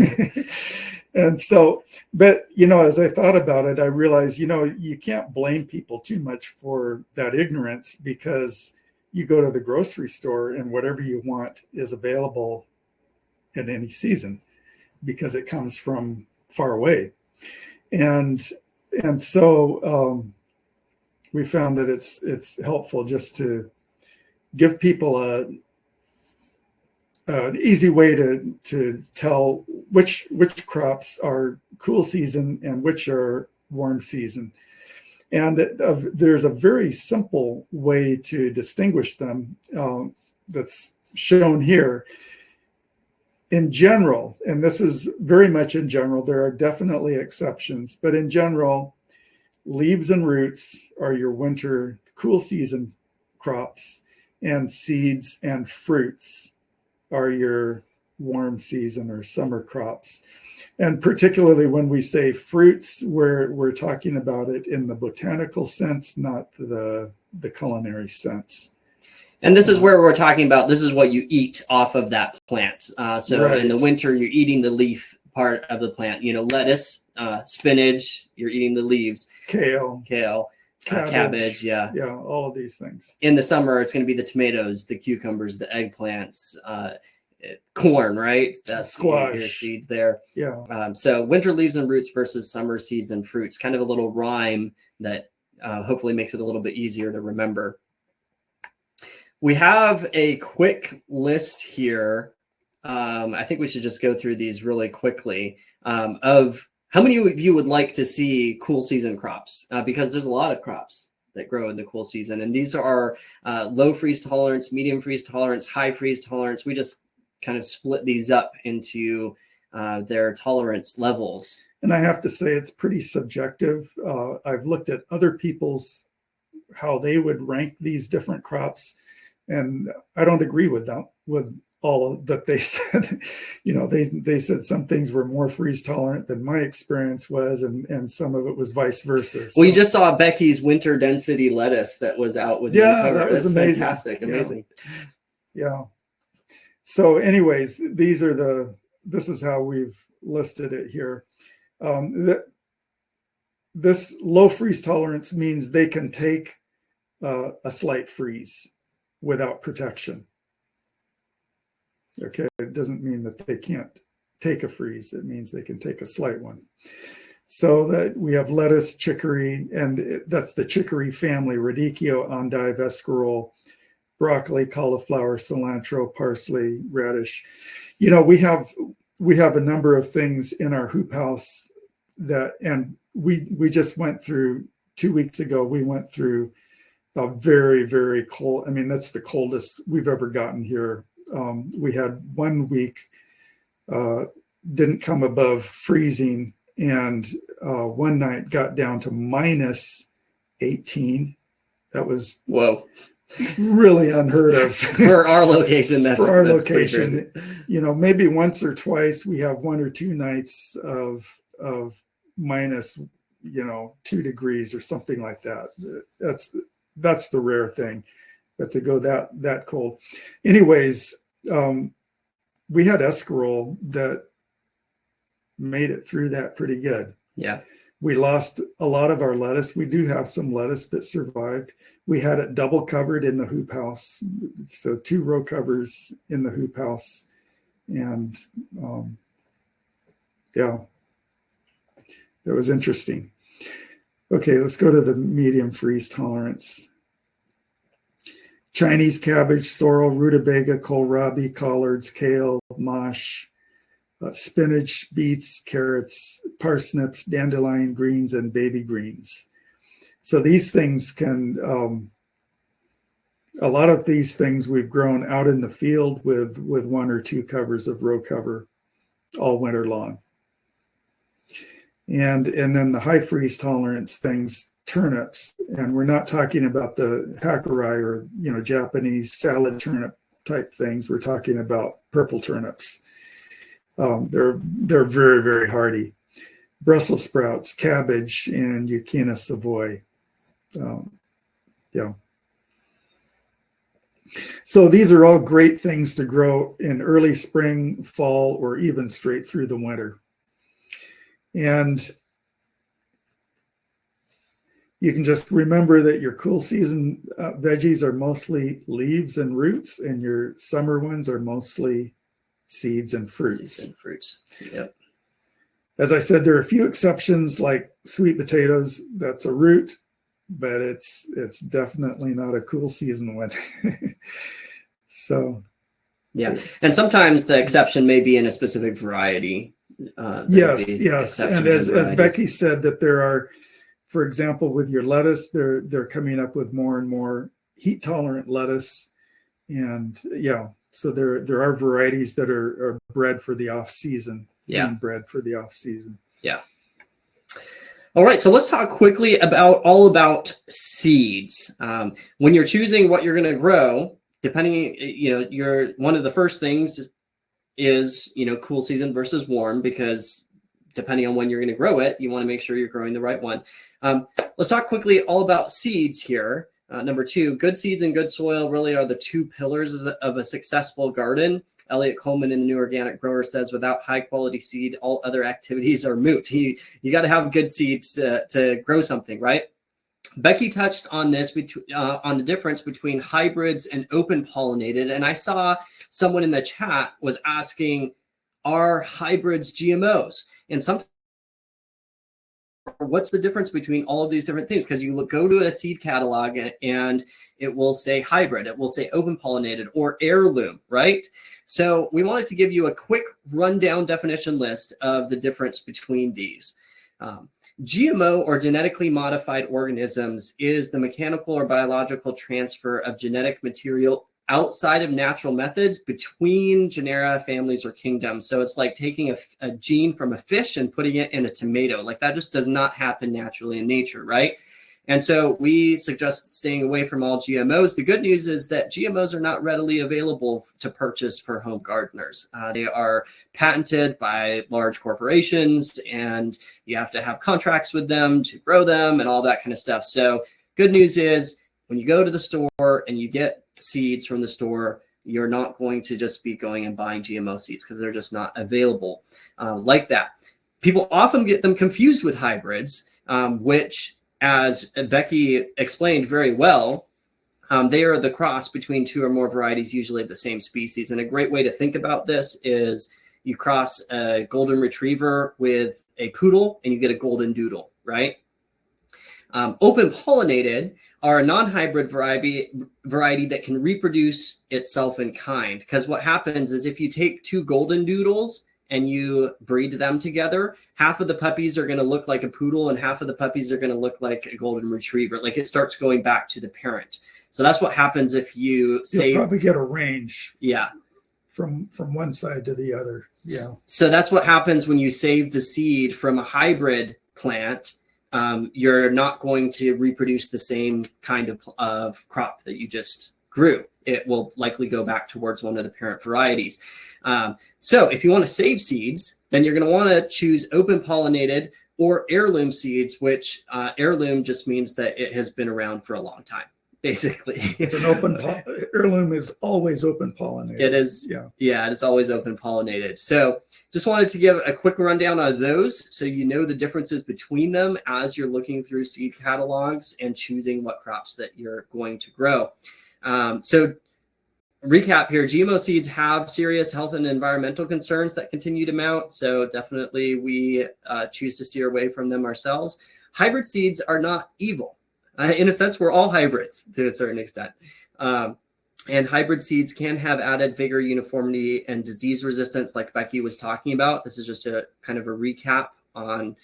And so, but, you know, as I thought about it, I realized, you know, you can't blame people too much for that ignorance, because you go to the grocery store and whatever you want is available in any season, because it comes from far away. And so we found that it's helpful just to give people an easy way to tell which crops are cool season and which are warm season. And there's a very simple way to distinguish them that's shown here. In general, and this is very much in general, there are definitely exceptions, but in general, leaves and roots are your winter cool season crops, and seeds and fruits are your warm season or summer crops. And particularly when we say fruits, we're talking about it in the botanical sense, not the culinary sense.
And this is where we're talking about, this is what you eat off of that plant. So in the winter, you're eating the leaf part of the plant, lettuce, spinach, you're eating the leaves.
Kale,
cabbage. Yeah,
all of these things.
In the summer, it's going to be the tomatoes, the cucumbers, the eggplants, corn, right? That's
squash.
Your seed there.
Yeah.
So winter leaves and roots versus summer seeds and fruits, kind of a little rhyme that hopefully makes it a little bit easier to remember. We have a quick list here. I think we should just go through these really quickly of how many of you would like to see cool season crops, because there's a lot of crops that grow in the cool season. And these are low freeze tolerance, medium freeze tolerance, high freeze tolerance. We just kind of split these up into their tolerance levels.
And I have to say, it's pretty subjective. I've looked at other people's, how they would rank these different crops. And I don't agree with them, with all that they said. They said some things were more freeze tolerant than my experience was, and some of it was vice versa.
Well, you just saw Becky's winter density lettuce that was out with
that was amazing.
Fantastic, amazing.
Yeah. So, anyways, this is how we've listed it here. This low freeze tolerance means they can take a slight freeze without protection. Okay, it doesn't mean that they can't take a freeze. It means they can take a slight one. So that we have lettuce, chicory, and that's the chicory family: radicchio, endive, escarole, broccoli, cauliflower, cilantro, parsley, radish. We have a number of things in our hoop house and we just went through 2 weeks ago. We went through a very, very cold. I mean, that's the coldest we've ever gotten here. We had 1 week, didn't come above freezing, and one night got down to minus 18. That was really unheard of
for our location. That's
location. Maybe once or twice we have 1 or 2 nights of minus 2 degrees or something like that. That's the rare thing. But to go that cold. Anyways, we had escarole that made it through that pretty good.
Yeah.
We lost a lot of our lettuce. We do have some lettuce that survived. We had it double covered in the hoop house. So 2 row covers in the hoop house. And that was interesting. Okay, let's go to the medium freeze tolerance. Chinese cabbage, sorrel, rutabaga, kohlrabi, collards, kale, mosh, spinach, beets, carrots, parsnips, dandelion greens, and baby greens. So these things can, a lot of these things we've grown out in the field with 1 or 2 covers of row cover all winter long. And then the high freeze tolerance things, turnips, and we're not talking about the hakurei or Japanese salad turnip type things. We're talking about purple turnips. They're very, very hardy. Brussels sprouts, cabbage, and Yucchina Savoy. So these are all great things to grow in early spring, fall, or even straight through the winter. And you can just remember that your cool season veggies are mostly leaves and roots, and your summer ones are mostly seeds and fruits.
Yep.
As I said, there are a few exceptions, like sweet potatoes. That's a root, but it's definitely not a cool season one. So.
Yeah, and sometimes the exception may be in a specific variety.
Yes. And as Becky said, that there are, for example, with your lettuce, they're coming up with more and more heat tolerant lettuce, and so there are varieties that are bred for the off season.
Yeah,
bred for the off season.
Yeah. All right, so let's talk quickly about seeds. When you're choosing what you're going to grow, depending, one of the first things is cool season versus warm, because depending on when you're going to grow it, you want to make sure you're growing the right one. Let's talk quickly all about seeds here. Number 2, good seeds and good soil really are the 2 pillars of a successful garden. Elliot Coleman in the New Organic Grower says, without high quality seed, all other activities are moot. You got to have good seeds to grow something, right? Becky touched on this, on the difference between hybrids and open pollinated. And I saw someone in the chat was asking, are hybrids GMOs? And some, what's the difference between all of these different things? Because you go to a seed catalog and it will say hybrid, it will say open pollinated or heirloom, right? So we wanted to give you a quick rundown definition list of the difference between these. GMO, or genetically modified organisms, is the mechanical or biological transfer of genetic material outside of natural methods between genera, families, or kingdoms. So it's like taking a gene from a fish and putting it in a tomato. Like, that just does not happen naturally in nature, right? And so we suggest staying away from all GMOs. The good news is that GMOs are not readily available to purchase for home gardeners. They are patented by large corporations, and you have to have contracts with them to grow them and all that kind of stuff. So good news is, when you go to the store and you get seeds from the store, you're not going to just be going and buying GMO seeds because they're just not available like that. People often get them confused with hybrids, which, as Becky explained very well, they are the cross between 2 or more varieties, usually of the same species. And a great way to think about this is you cross a golden retriever with a poodle and you get a golden doodle, right? Open pollinated are a non-hybrid variety that can reproduce itself in kind. Because what happens is, if you take 2 golden doodles and you breed them together, half of the puppies are going to look like a poodle and half of the puppies are going to look like a golden retriever. Like, it starts going back to the parent. So that's what happens if you say,
you'll probably get a range.
Yeah.
From one side to the other. Yeah.
So that's what happens when you save the seed from a hybrid plant. You're not going to reproduce the same kind of crop that you just grew. It will likely go back towards one of the parent varieties. So if you want to save seeds, then you're going to want to choose open pollinated or heirloom seeds, which heirloom just means that it has been around for a long time, basically.
It's an heirloom is always open pollinated.
It is. Yeah, it is always open pollinated. So just wanted to give a quick rundown on those so you know the differences between them as you're looking through seed catalogs and choosing what crops that you're going to grow. So recap here, GMO seeds have serious health and environmental concerns that continue to mount. So definitely we choose to steer away from them ourselves. Hybrid seeds are not evil. In a sense, we're all hybrids to a certain extent. And hybrid seeds can have added vigor, uniformity, and disease resistance, like Becky was talking about. This is just a kind of a recap on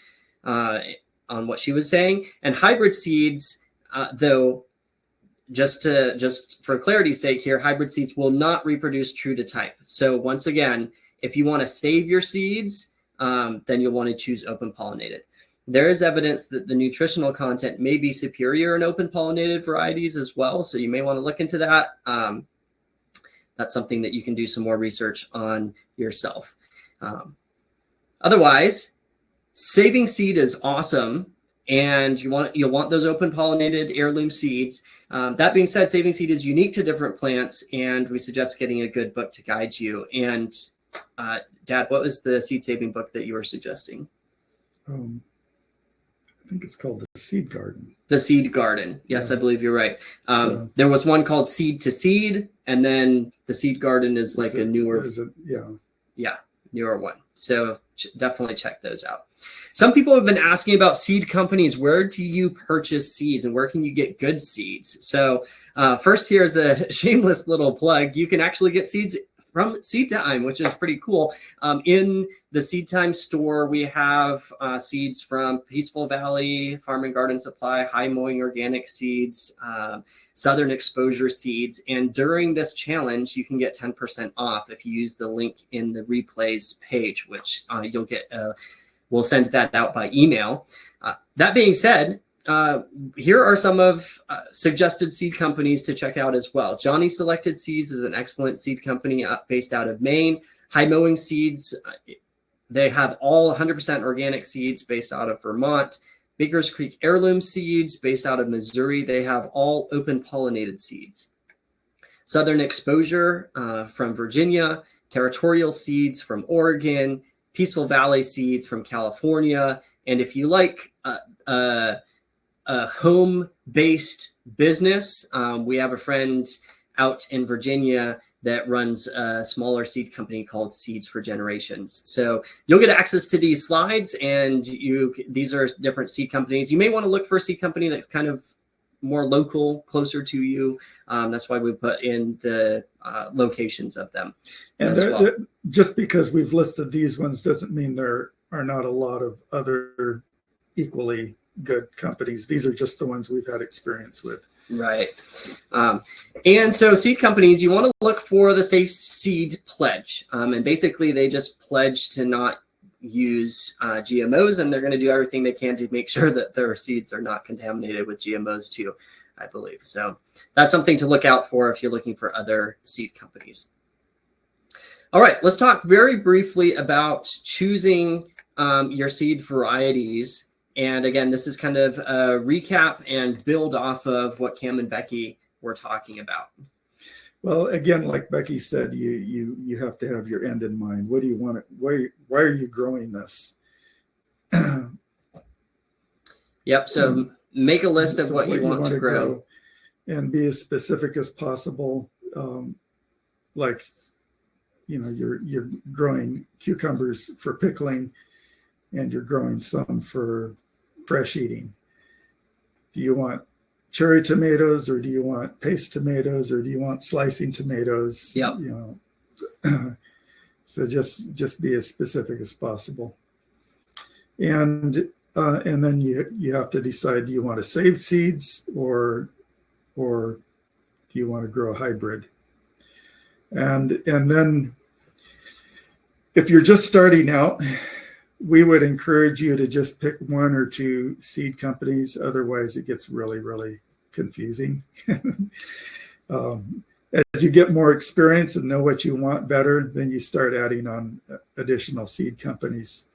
what she was saying. And hybrid seeds, though, just for clarity's sake here, hybrid seeds will not reproduce true to type. So once again, if you want to save your seeds, then you'll want to choose open pollinated. There is evidence that the nutritional content may be superior in open pollinated varieties as well. So you may want to look into that. That's something that you can do some more research on yourself. Otherwise, saving seed is awesome. And you'll want those open pollinated heirloom seeds. That being said, saving seed is unique to different plants, and we suggest getting a good book to guide you. And Dad, what was the seed saving book that you were suggesting?
I think it's called The Seed Garden.
The Seed Garden. Yes, I believe you're right. There was one called Seed to Seed, and then The Seed Garden is like a newer. Yeah, newer one. So definitely check those out. Some people have been asking about seed companies. Where do you purchase seeds and where can you get good seeds? So first, here's a shameless little plug. You can actually get seeds from Seed Time, which is pretty cool. In the Seed Time store, we have seeds from Peaceful Valley, Farm and Garden Supply, High Mowing Organic Seeds, Southern Exposure Seeds. And during this challenge, you can get 10% off if you use the link in the replays page, which you'll get. We'll send that out by email. That being said, here are some of suggested seed companies to check out as well. Johnny Selected Seeds is an excellent seed company based out of Maine. High Mowing Seeds, they have all 100% organic seeds based out of Vermont. Baker's Creek Heirloom Seeds, based out of Missouri. They have all open pollinated seeds. Southern Exposure from Virginia, Territorial Seeds from Oregon, Peaceful Valley Seeds from California. And if you like a home-based business, we have a friend out in Virginia that runs a smaller seed company called Seeds for Generations. So you'll get access to these slides, and these are different seed companies. You may want to look for a seed company that's kind of more local, closer to you. That's why we put in the locations of them.
And just because we've listed these ones doesn't mean there are not a lot of other equally good companies. These are just the ones we've had experience with.
Right. And so seed companies, you want to look for the Safe Seed Pledge. And basically they just pledge to not use GMOs, and they're going to do everything they can to make sure that their seeds are not contaminated with GMOs too, I believe. So that's something to look out for if you're looking for other seed companies. All right, let's talk very briefly about choosing your seed varieties. And again, this is kind of a recap and build off of what Cam and Becky were talking about.
Well, again, like Becky said, you have to have your end in mind. What do you want? Why are you growing this?
Yep. So make a list of what you want to grow,
and be as specific as possible. Like, you're growing cucumbers for pickling, and you're growing some for fresh eating. Do you want cherry tomatoes, or do you want paste tomatoes, or do you want slicing tomatoes?
Yep.
So just be as specific as possible. And then you have to decide, do you want to save seeds, or do you want to grow a hybrid? And then if you're just starting out, we would encourage you to just pick one or two seed companies. Otherwise, it gets really, really confusing. As you get more experience and know what you want better, then you start adding on additional seed companies.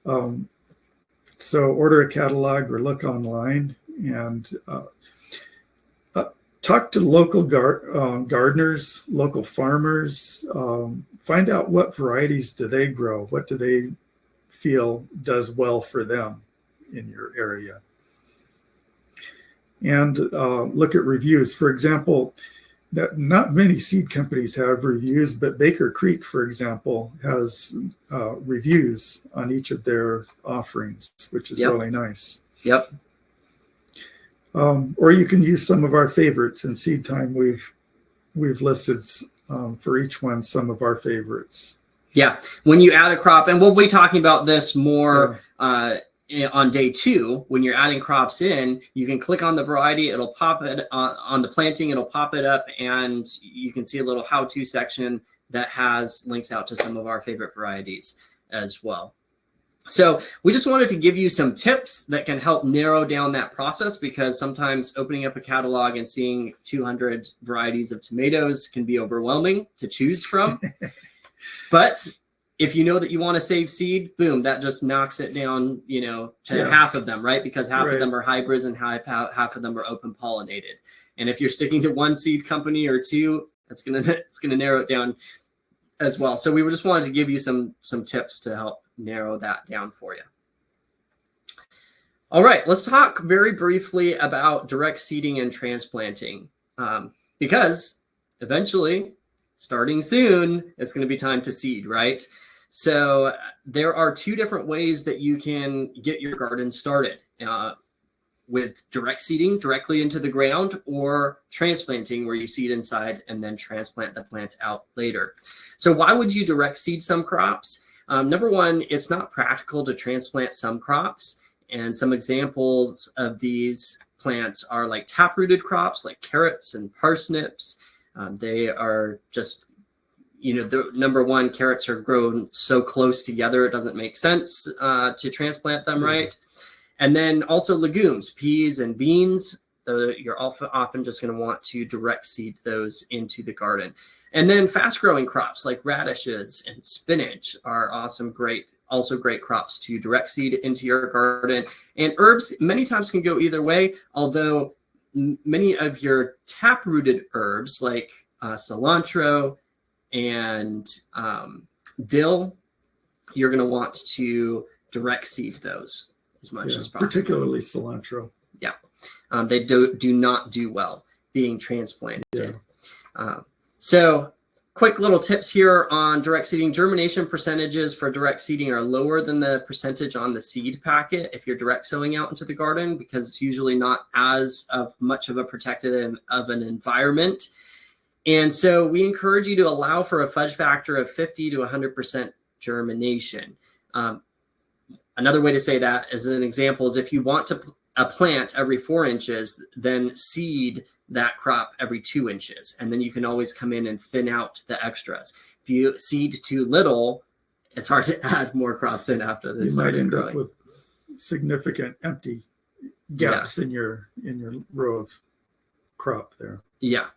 So order a catalog or look online, and talk to local gardeners, local farmers. Find out what varieties do they grow, what do they feel does well for them in your area. And look at reviews. For example, that not many seed companies have reviews, but Baker Creek, for example, has reviews on each of their offerings, which is really nice.
Yep.
Or you can use some of our favorites. In Seed Time, we've listed for each one some of our favorites.
Yeah, when you add a crop, and we'll be talking about this more on day 2. When you're adding crops in, you can click on the variety, it'll pop it on the planting, it'll pop it up, and you can see a little how-to section that has links out to some of our favorite varieties as well. So we just wanted to give you some tips that can help narrow down that process, because sometimes opening up a catalog and seeing 200 varieties of tomatoes can be overwhelming to choose from. But if you know that you want to save seed, boom, that just knocks it down, to half of them, right? Because half of them are hybrids and half of them are open pollinated. And if you're sticking to one seed company or two, it's gonna narrow it down as well. So we just wanted to give you some tips to help narrow that down for you. All right, let's talk very briefly about direct seeding and transplanting, because eventually, starting soon, it's going to be time to seed, right? So there are 2 different ways that you can get your garden started, with direct seeding directly into the ground, or transplanting, where you seed inside and then transplant the plant out later. So why would you direct seed some crops? Number one, it's not practical to transplant some crops. And some examples of these plants are like taprooted crops like carrots and parsnips. They are just, the number one, carrots are grown so close together, it doesn't make sense to transplant them, right? And then also legumes, peas and beans, you're often just going to want to direct seed those into the garden. And then fast growing crops like radishes and spinach are great also great crops to direct seed into your garden. And herbs many times can go either way, although many of your tap-rooted herbs like cilantro and dill, you're going to want to direct seed those as much as possible.
Particularly cilantro.
Yeah, they do not do well being transplanted. Yeah. So quick little tips here on direct seeding. Germination percentages for direct seeding are lower than the percentage on the seed packet if you're direct sowing out into the garden, because it's usually not as much of a protected of an environment. And so we encourage you to allow for a fudge factor of 50 to 100% germination. Another way to say that, as an example, is if you want to plant every 4 inches, then seed that crop every 2 inches. And then you can always come in and thin out the extras. If you seed too little, it's hard to add more crops in after this.
You might end up with significant empty gaps in your row of crop there.
Yeah.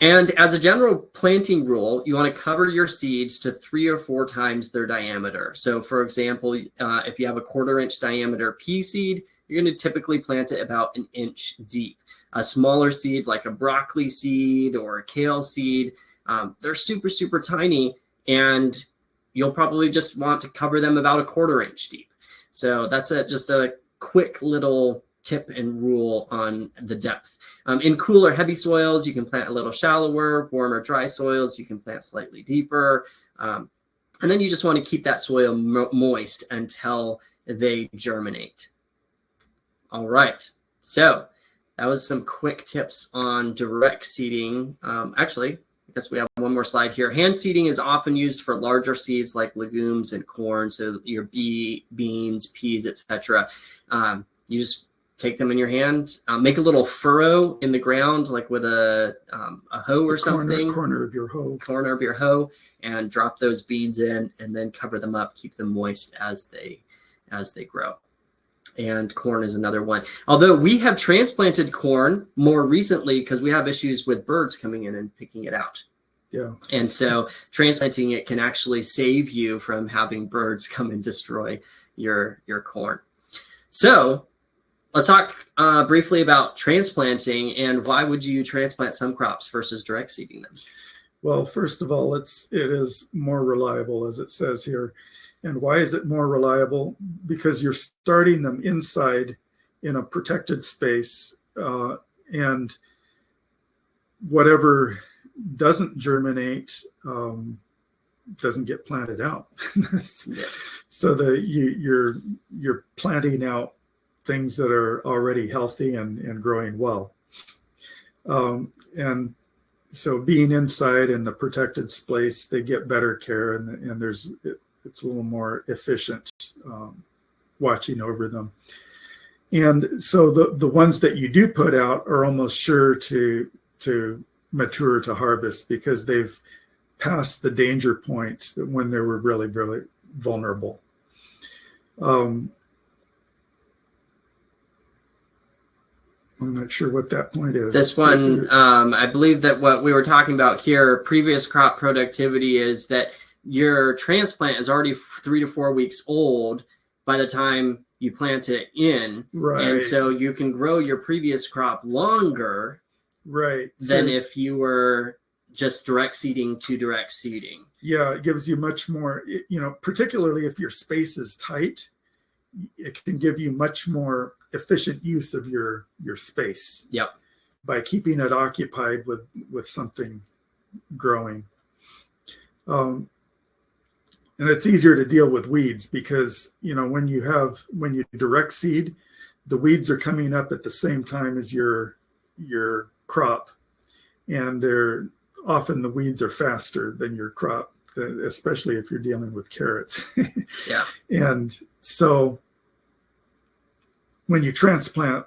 And as a general planting rule, you want to cover your seeds to 3 or 4 times their diameter. So for example, if you have a 1/4 inch diameter pea seed, you're going to typically plant it about 1 inch deep. A smaller seed like a broccoli seed or a kale seed, they're super, super tiny, and you'll probably just want to cover them about 1/4 inch deep. So that's just a quick little tip and rule on the depth. In cooler, heavy soils, you can plant a little shallower. Warmer, dry soils, you can plant slightly deeper. And then you just want to keep that soil moist until they germinate. All right. So that was some quick tips on direct seeding. Actually, I guess we have one more slide here. Hand seeding is often used for larger seeds like legumes and corn. So your beans, peas, etc. You just take them in your hand, make a little furrow in the ground, like with a hoe or something.
Corner of your hoe,
and drop those beans in, and then cover them up, keep them moist as they grow. And corn is another one. Although we have transplanted corn more recently because we have issues with birds coming in and picking it out.
Yeah.
And so transplanting it can actually save you from having birds come and destroy your corn. So let's talk briefly about transplanting and why would you transplant some crops versus direct seeding them?
Well, first of all, it is more reliable, as it says here. And why is it more reliable? Because you're starting them inside in a protected space, and whatever doesn't germinate doesn't get planted out. So you're planting out things that are already healthy and growing well. And so being inside in the protected space, they get better care, and it's a little more efficient watching over them. And so the ones that you do put out are almost sure to mature to harvest because they've passed the danger point when they were really, really vulnerable. I'm not sure what that point is.
This one, I believe that what we were talking about here, previous crop productivity, is that your transplant is already 3 to 4 weeks old by the time you plant it in.
Right.
And so you can grow your previous crop longer than if you were just direct seeding to direct seeding.
Yeah, it gives you much more, particularly if your space is tight, it can give you much more efficient use of your space.
Yep.
By keeping it occupied with something growing. And it's easier to deal with weeds because, when you direct seed, the weeds are coming up at the same time as your crop. And often the weeds are faster than your crop, especially if you're dealing with carrots.
Yeah.
And so when you transplant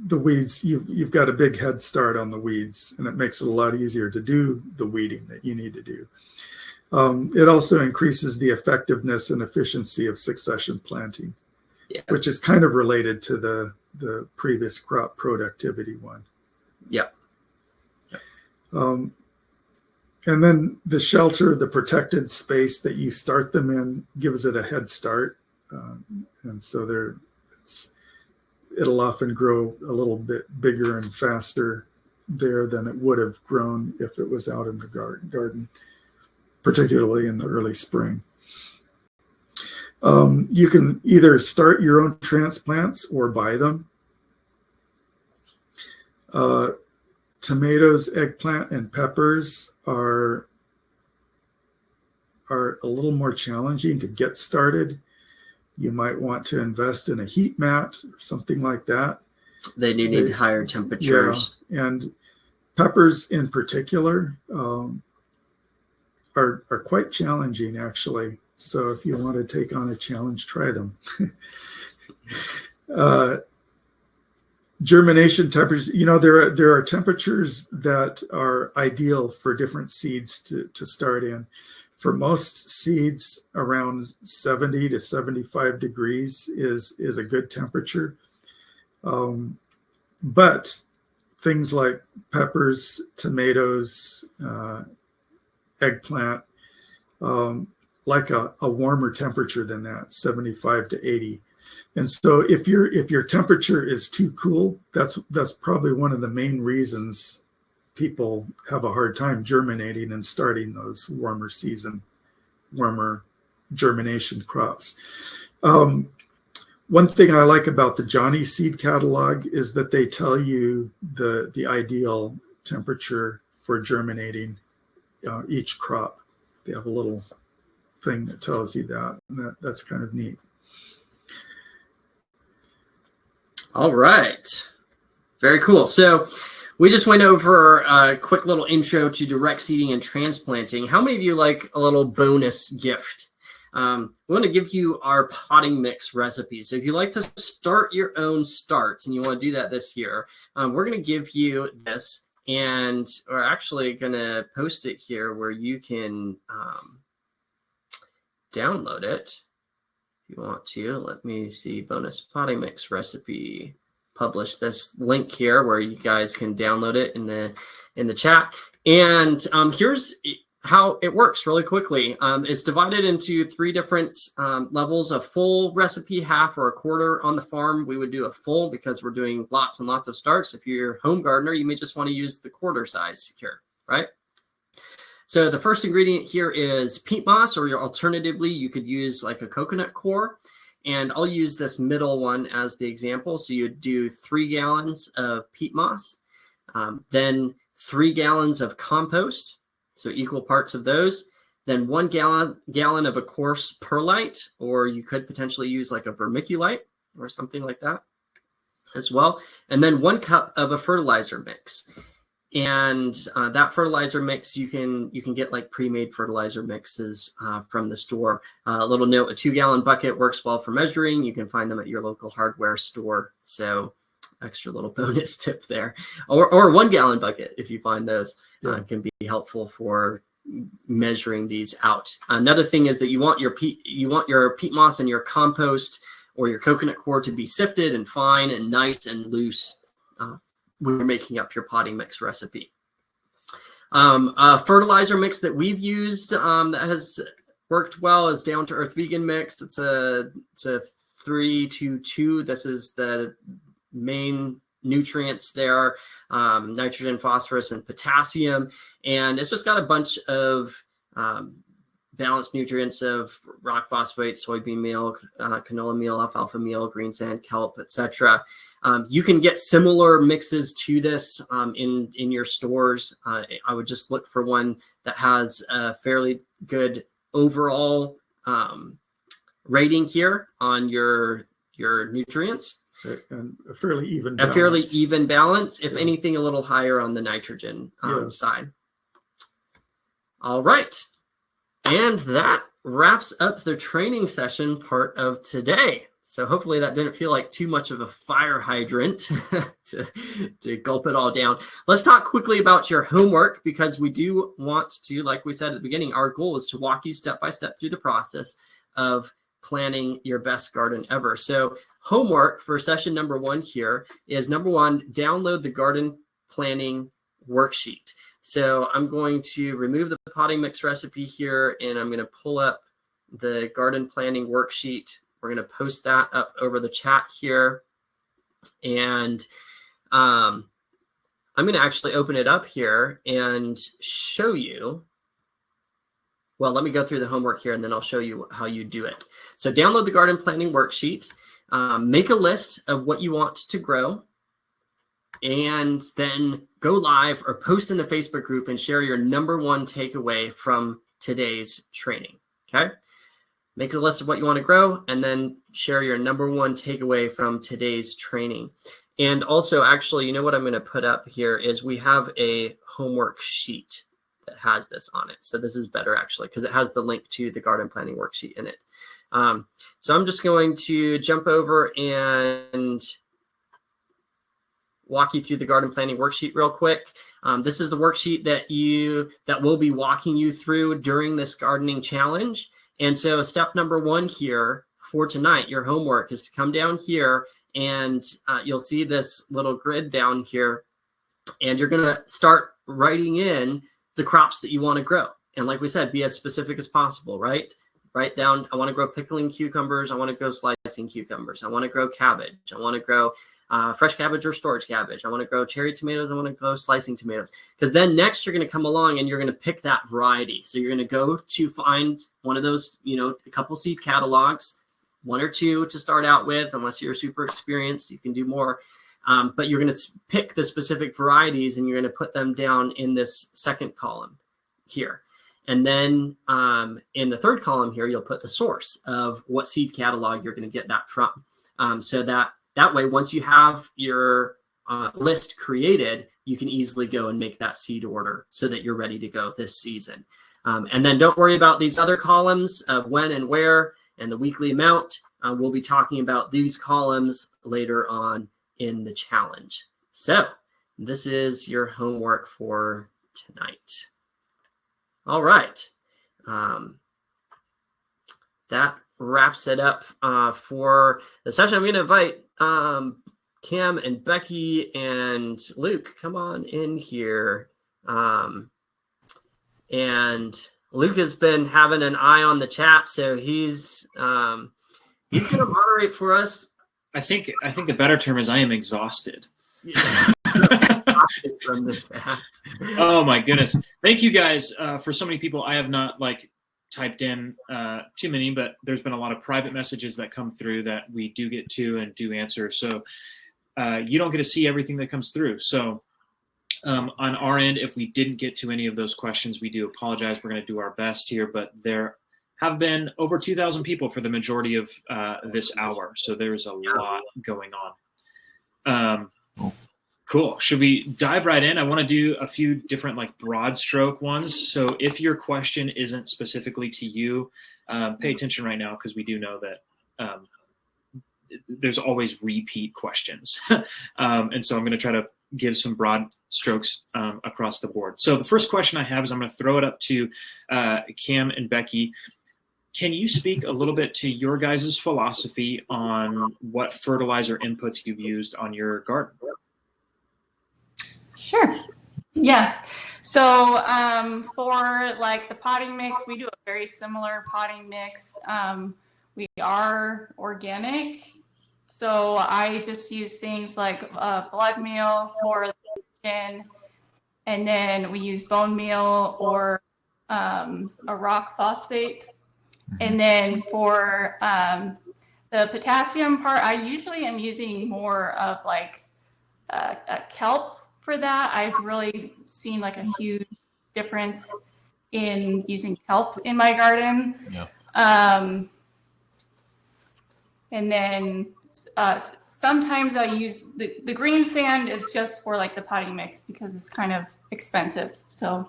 the weeds, you've got a big head start on the weeds, and it makes it a lot easier to do the weeding that you need to do. It also increases the effectiveness and efficiency of succession planting, which is kind of related to the previous crop productivity one.
Yeah.
And then the shelter, the protected space that you start them in, gives it a head start. And so it'll often grow a little bit bigger and faster there than it would have grown if it was out in the garden, particularly in the early spring. You can either start your own transplants or buy them. Tomatoes, eggplant, and peppers are a little more challenging to get started. You might want to invest in a heat mat or something like that.
They do need higher temperatures.
Yeah, and peppers in particular are quite challenging, actually. So if you want to take on a challenge, try them. Germination temperatures, there are temperatures that are ideal for different seeds to start in. For most seeds, around 70 to 75 degrees is a good temperature. But things like peppers, tomatoes, eggplant, like a warmer temperature than that, 75 to 80. And so if your temperature is too cool, that's probably one of the main reasons people have a hard time germinating and starting those warmer germination crops. One thing I like about the Johnny Seed Catalog is that they tell you the ideal temperature for germinating each crop. They have a little thing that tells you that, and that's kind of neat.
All right. Very cool. So we just went over a quick little intro to direct seeding and transplanting. How many of you like a little bonus gift? We want to give you our potting mix recipe. So if you like to start your own starts and you want to do that this year, we're going to give you this, and we're actually going to post it here where you can download it. You want to. Let me see, bonus potting mix recipe. Publish this link here where you guys can download it in the chat. And here's how it works really quickly. It's divided into 3 different levels: a full recipe, half, or a quarter. On the farm, we would do a full because we're doing lots and lots of starts. If you're a home gardener, you may just want to use the quarter size here, right? So the first ingredient here is peat moss, or alternatively, you could use like a coconut core. And I'll use this middle one as the example. So you'd do 3 gallons of peat moss, then 3 gallons of compost, so equal parts of those, then 1 gallon of a coarse perlite, or you could potentially use like a vermiculite or something like that as well, and then 1 cup of a fertilizer mix. And that fertilizer mix, you can get like pre-made fertilizer mixes from the store. A little note: a 2-gallon bucket works well for measuring. You can find them at your local hardware store. So extra little bonus tip there. Or a 1-gallon bucket, if you find those, can be helpful for measuring these out. Another thing is that you want your peat moss and your compost or your coconut core to be sifted and fine and nice and loose when you're making up your potting mix recipe. A fertilizer mix that we've used that has worked well is Down to Earth Vegan Mix. It's a 3-2-2. This is the main nutrients there: nitrogen, phosphorus, and potassium. And it's just got a bunch of balanced nutrients of rock phosphate, soybean meal, canola meal, alfalfa meal, green sand, kelp, etc. You can get similar mixes to this in your stores. I would just look for one that has a fairly good overall rating here on your nutrients.
And a fairly even
balance. If anything, a little higher on the nitrogen side. All right. And that wraps up the training session part of today. So hopefully that didn't feel like too much of a fire hydrant to gulp it all down. Let's talk quickly about your homework, because we do want to, like we said at the beginning, our goal is to walk you step by step through the process of planning your best garden ever. So homework for session number 1 here is, number 1, download the garden planning worksheet. So I'm going to remove the potting mix recipe here, and I'm going to pull up the garden planning worksheet. We're going to post that up over the chat here. And I'm going to actually open it up here and show you. Well, let me go through the homework here, and then I'll show you how you do it. So download the garden planning worksheet, make a list of what you want to grow, and then go live or post in the Facebook group and share your #1 takeaway from today's training, okay? Make a list of what you want to grow, and then share your #1 takeaway from today's training. And also, actually, you know what I'm going to put up here is we have a homework sheet that has this on it. So this is better, actually, because it has the link to the garden planning worksheet in it. So I'm just going to jump over and walk you through the garden planning worksheet real quick. This is the worksheet that we'll be walking you through during this gardening challenge. And so step #1 here for tonight, your homework is to come down here, and you'll see this little grid down here, and you're going to start writing in the crops that you want to grow. And like we said, be as specific as possible, right? Write down, I want to grow pickling cucumbers. I want to grow slicing cucumbers. I want to grow cabbage. I want to grow fresh cabbage or storage cabbage. I want to grow cherry tomatoes. I want to grow slicing tomatoes. Because then next you're going to come along and you're going to pick that variety. So you're going to go to find one of those, a couple seed catalogs, 1 or 2 to start out with. Unless you're super experienced, you can do more. But you're going to pick the specific varieties and you're going to put them down in this second column here. And then in the third column here, you'll put the source of what seed catalog you're going to get that from. So that way, once you have your list created, you can easily go and make that seed order so that you're ready to go this season. And then don't worry about these other columns of when and where and the weekly amount. We'll be talking about these columns later on in the challenge. So this is your homework for tonight. All right. That wraps it up for the session. I'm going to invite Cam and Becky and Luke, come on in here. And Luke has been having an eye on the chat, so he's going to moderate for us.
I think the better term is I am exhausted.
From the chat.
Oh my goodness! Thank you guys for so many people. I have not typed in too many, but there's been a lot of private messages that come through that we do get to and do answer. So you don't get to see everything that comes through. So on our end, if we didn't get to any of those questions, we do apologize. We're going to do our best here, but there have been over 2,000 people for the majority of this hour. So there's a lot going on. Cool. Should we dive right in? I want to do a few different broad stroke ones. So if your question isn't specifically to you, pay attention right now, because we do know that there's always repeat questions. And so I'm going to try to give some broad strokes across the board. So the first question I have is I'm going to throw it up to Cam and Becky. Can you speak a little bit to your guys' philosophy on what fertilizer inputs you've used on your garden?
Sure. Yeah. So for the potting mix, we do a very similar potting mix. We are organic. So I just use things like blood meal for the kitchen, and then we use bone meal or a rock phosphate. And then for the potassium part, I usually am using more of a kelp. For that, I've really seen a huge difference in using kelp in my garden.
Yeah.
And then sometimes I use the green sand is just for the potting mix because it's kind of expensive. So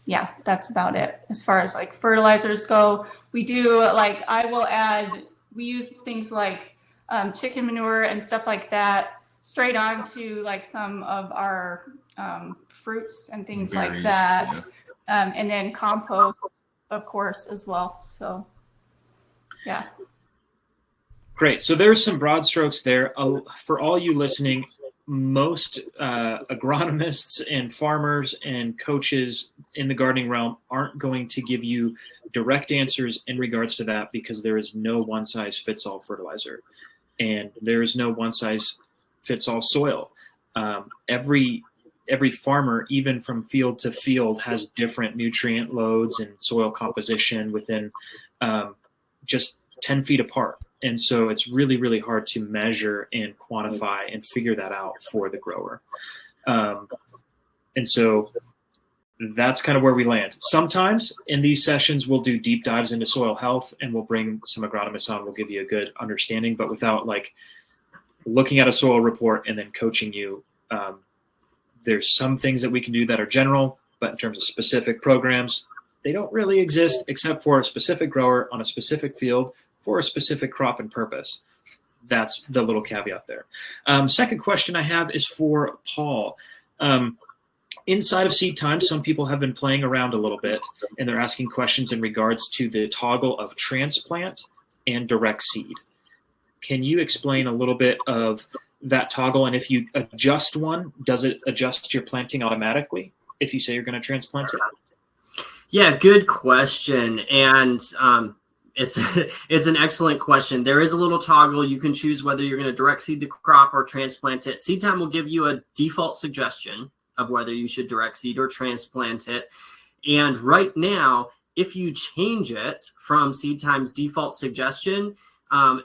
yeah, that's about it. As far as fertilizers go, we do we use things like chicken manure and stuff like that straight on to some of our fruits and things like that. Yeah. And then compost, of course, as well. So, yeah.
Great. So there's some broad strokes there. For all you listening, most agronomists and farmers and coaches in the gardening realm aren't going to give you direct answers in regards to that, because there is no one-size-fits-all fertilizer, and there is no one-size-fits-all soil. Every farmer, even from field to field, has different nutrient loads and soil composition within just 10 feet apart. And so it's really, really hard to measure and quantify and figure that out for the grower. And so that's kind of where we land. Sometimes in these sessions, we'll do deep dives into soil health, and we'll bring some agronomists on. We'll give you a good understanding, but without like looking at a soil report and then coaching you. There's some things that we can do that are general, but in terms of specific programs, they don't really exist except for a specific grower on a specific field for a specific crop and purpose. That's the little caveat there. Second question I have is for Paul. Inside of Seed Time, some people have been playing around a little bit, and they're asking questions in regards to the toggle of transplant and direct seed. Can you explain a little bit of that toggle, and if you adjust one, does it adjust your planting automatically if you say you're going to transplant it?
Yeah, good question. And it's an excellent question. There is a little toggle. You can choose whether you're going to direct seed the crop or transplant it. Seed Time will give you a default suggestion of whether you should direct seed or transplant it. And right now, if you change it from Seed Time's default suggestion,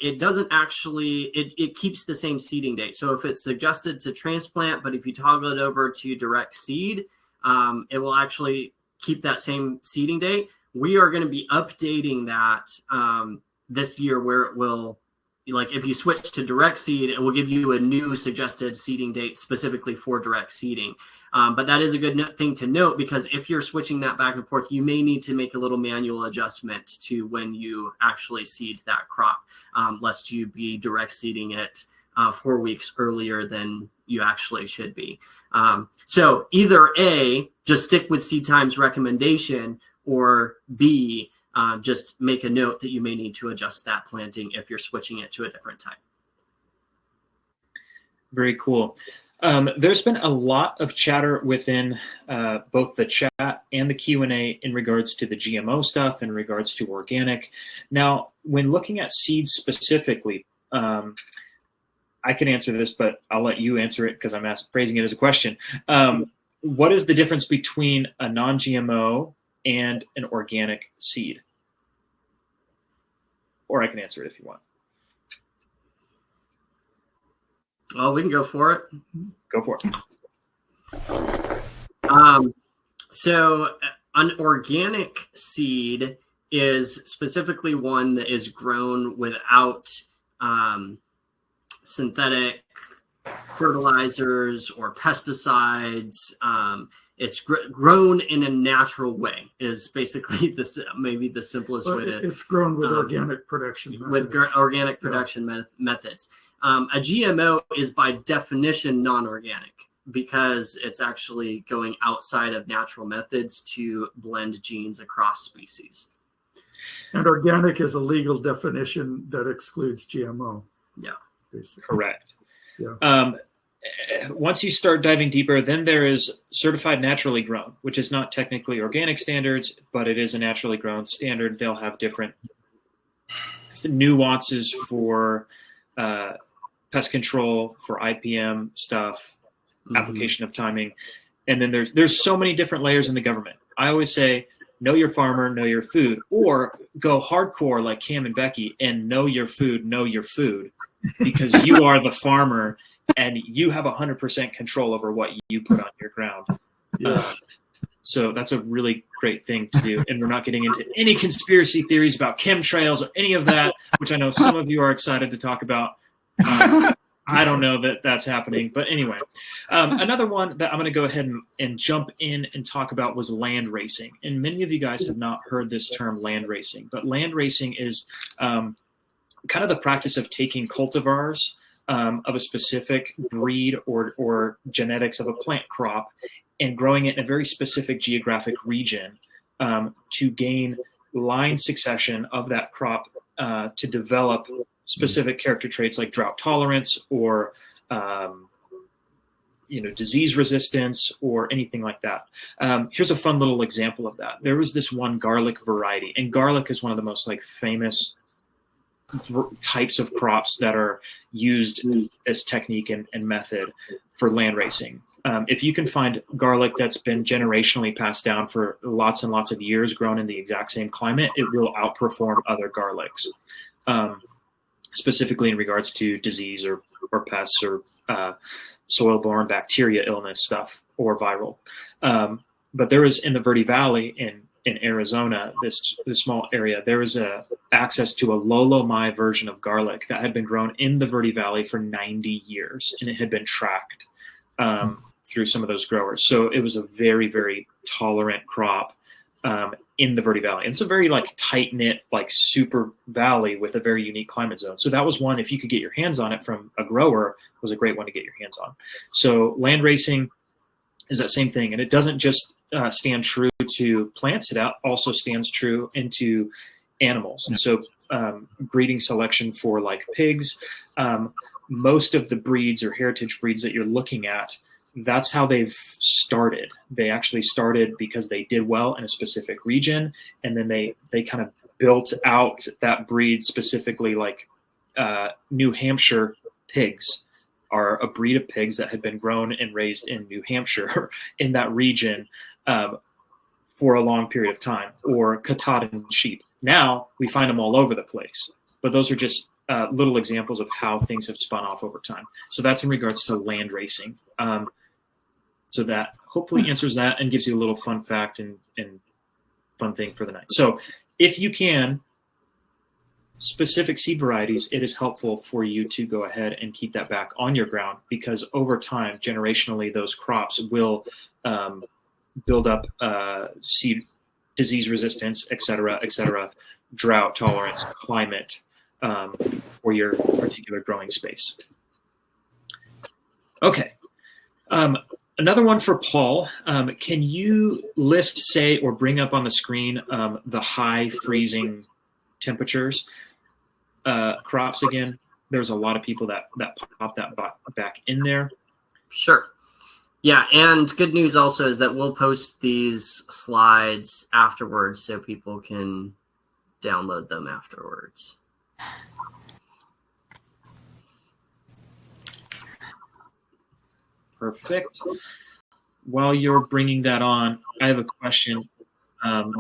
it doesn't actually, it keeps the same seeding date. So if it's suggested to transplant, but if you toggle it over to direct seed, it will actually keep that same seeding date. We are going to be updating that this year, where it will, like if you switch to direct seed, it will give you a new suggested seeding date specifically for direct seeding. But that is a good thing to note, because if you're switching that back and forth, you may need to make a little manual adjustment to when you actually seed that crop, lest you be direct seeding it 4 weeks earlier than you actually should be. So either A, just stick with Seed Time's recommendation, or B, just make a note that you may need to adjust that planting if you're switching it to a different type.
Very cool. There's been a lot of chatter within both the chat and the Q&A in regards to the GMO stuff, in regards to organic. Now, when looking at seeds specifically, I can answer this, but I'll let you answer it because I'm phrasing it as a question. What is the difference between a non-GMO and an organic seed? Or I can answer it if you want.
Well, we can go for it.
Go for
it. So an organic seed is specifically one that is grown without synthetic fertilizers or pesticides. It's grown in a natural way is basically maybe the simplest way to.
It's grown with organic production methods.
With organic production methods. A GMO is by definition non-organic, because it's actually going outside of natural methods to blend genes across species.
And organic is a legal definition that excludes GMO.
Yeah.
Basically.
Correct.
Yeah.
Once you start diving deeper, then there is certified naturally grown, which is not technically organic standards, but it is a naturally grown standard. They'll have different nuances for pest control, for IPM stuff, application of timing. And then there's so many different layers in the government. I always say, know your farmer, know your food, or go hardcore like Cam and Becky and know your food, because you are the farmer and you have 100% control over what you put on your ground.
Yes.
So that's a really great thing to do. And we're not getting into any conspiracy theories about chemtrails or any of that, which I know some of you are excited to talk about. I don't know that that's happening, but anyway, another one that I'm going to go ahead and jump in and talk about was land racing. And many of you guys have not heard this term land racing, but land racing is kind of the practice of taking cultivars of a specific breed or genetics of a plant crop and growing it in a very specific geographic region to gain line succession of that crop to develop specific character traits like drought tolerance or disease resistance or anything like that. Here's a fun little example of that. There was this one garlic variety, and garlic is one of the most famous types of crops that are used as technique and method for land racing. If you can find garlic that's been generationally passed down for lots and lots of years, grown in the exact same climate, it will outperform other garlics, specifically in regards to disease or pests or soil-borne bacteria illness stuff or viral. But there is in the Verde Valley in Arizona, this small area, there was access to a Lolomai version of garlic that had been grown in the Verde Valley for 90 years, and it had been tracked through some of those growers. So it was a very, very tolerant crop in the Verde Valley. And it's a very tight-knit, super valley with a very unique climate zone. So that was one, if you could get your hands on it from a grower, was a great one to get your hands on. So land racing is that same thing. And it doesn't just stand true to plants, it also stands true into animals. And so breeding selection for pigs, most of the breeds or heritage breeds that you're looking at, that's how they've started. They actually started because they did well in a specific region, and then they kind of built out that breed specifically. New Hampshire pigs are a breed of pigs that had been grown and raised in New Hampshire in that region for a long period of time, or Katahdin sheep. Now we find them all over the place, but those are just little examples of how things have spun off over time. So that's in regards to land racing. So that hopefully answers that and gives you a little fun fact and fun thing for the night. So if you can, specific seed varieties, it is helpful for you to go ahead and keep that back on your ground, because over time, generationally, those crops will build up seed disease resistance, et cetera, drought tolerance, climate for your particular growing space. Okay. Another one for Paul. Can you list, say, or bring up on the screen the high freezing temperatures crops again? There's a lot of people that pop that back in there.
Sure. Yeah, and good news also is that we'll post these slides afterwards so people can download them afterwards.
Perfect. While you're bringing that on, I have a question. I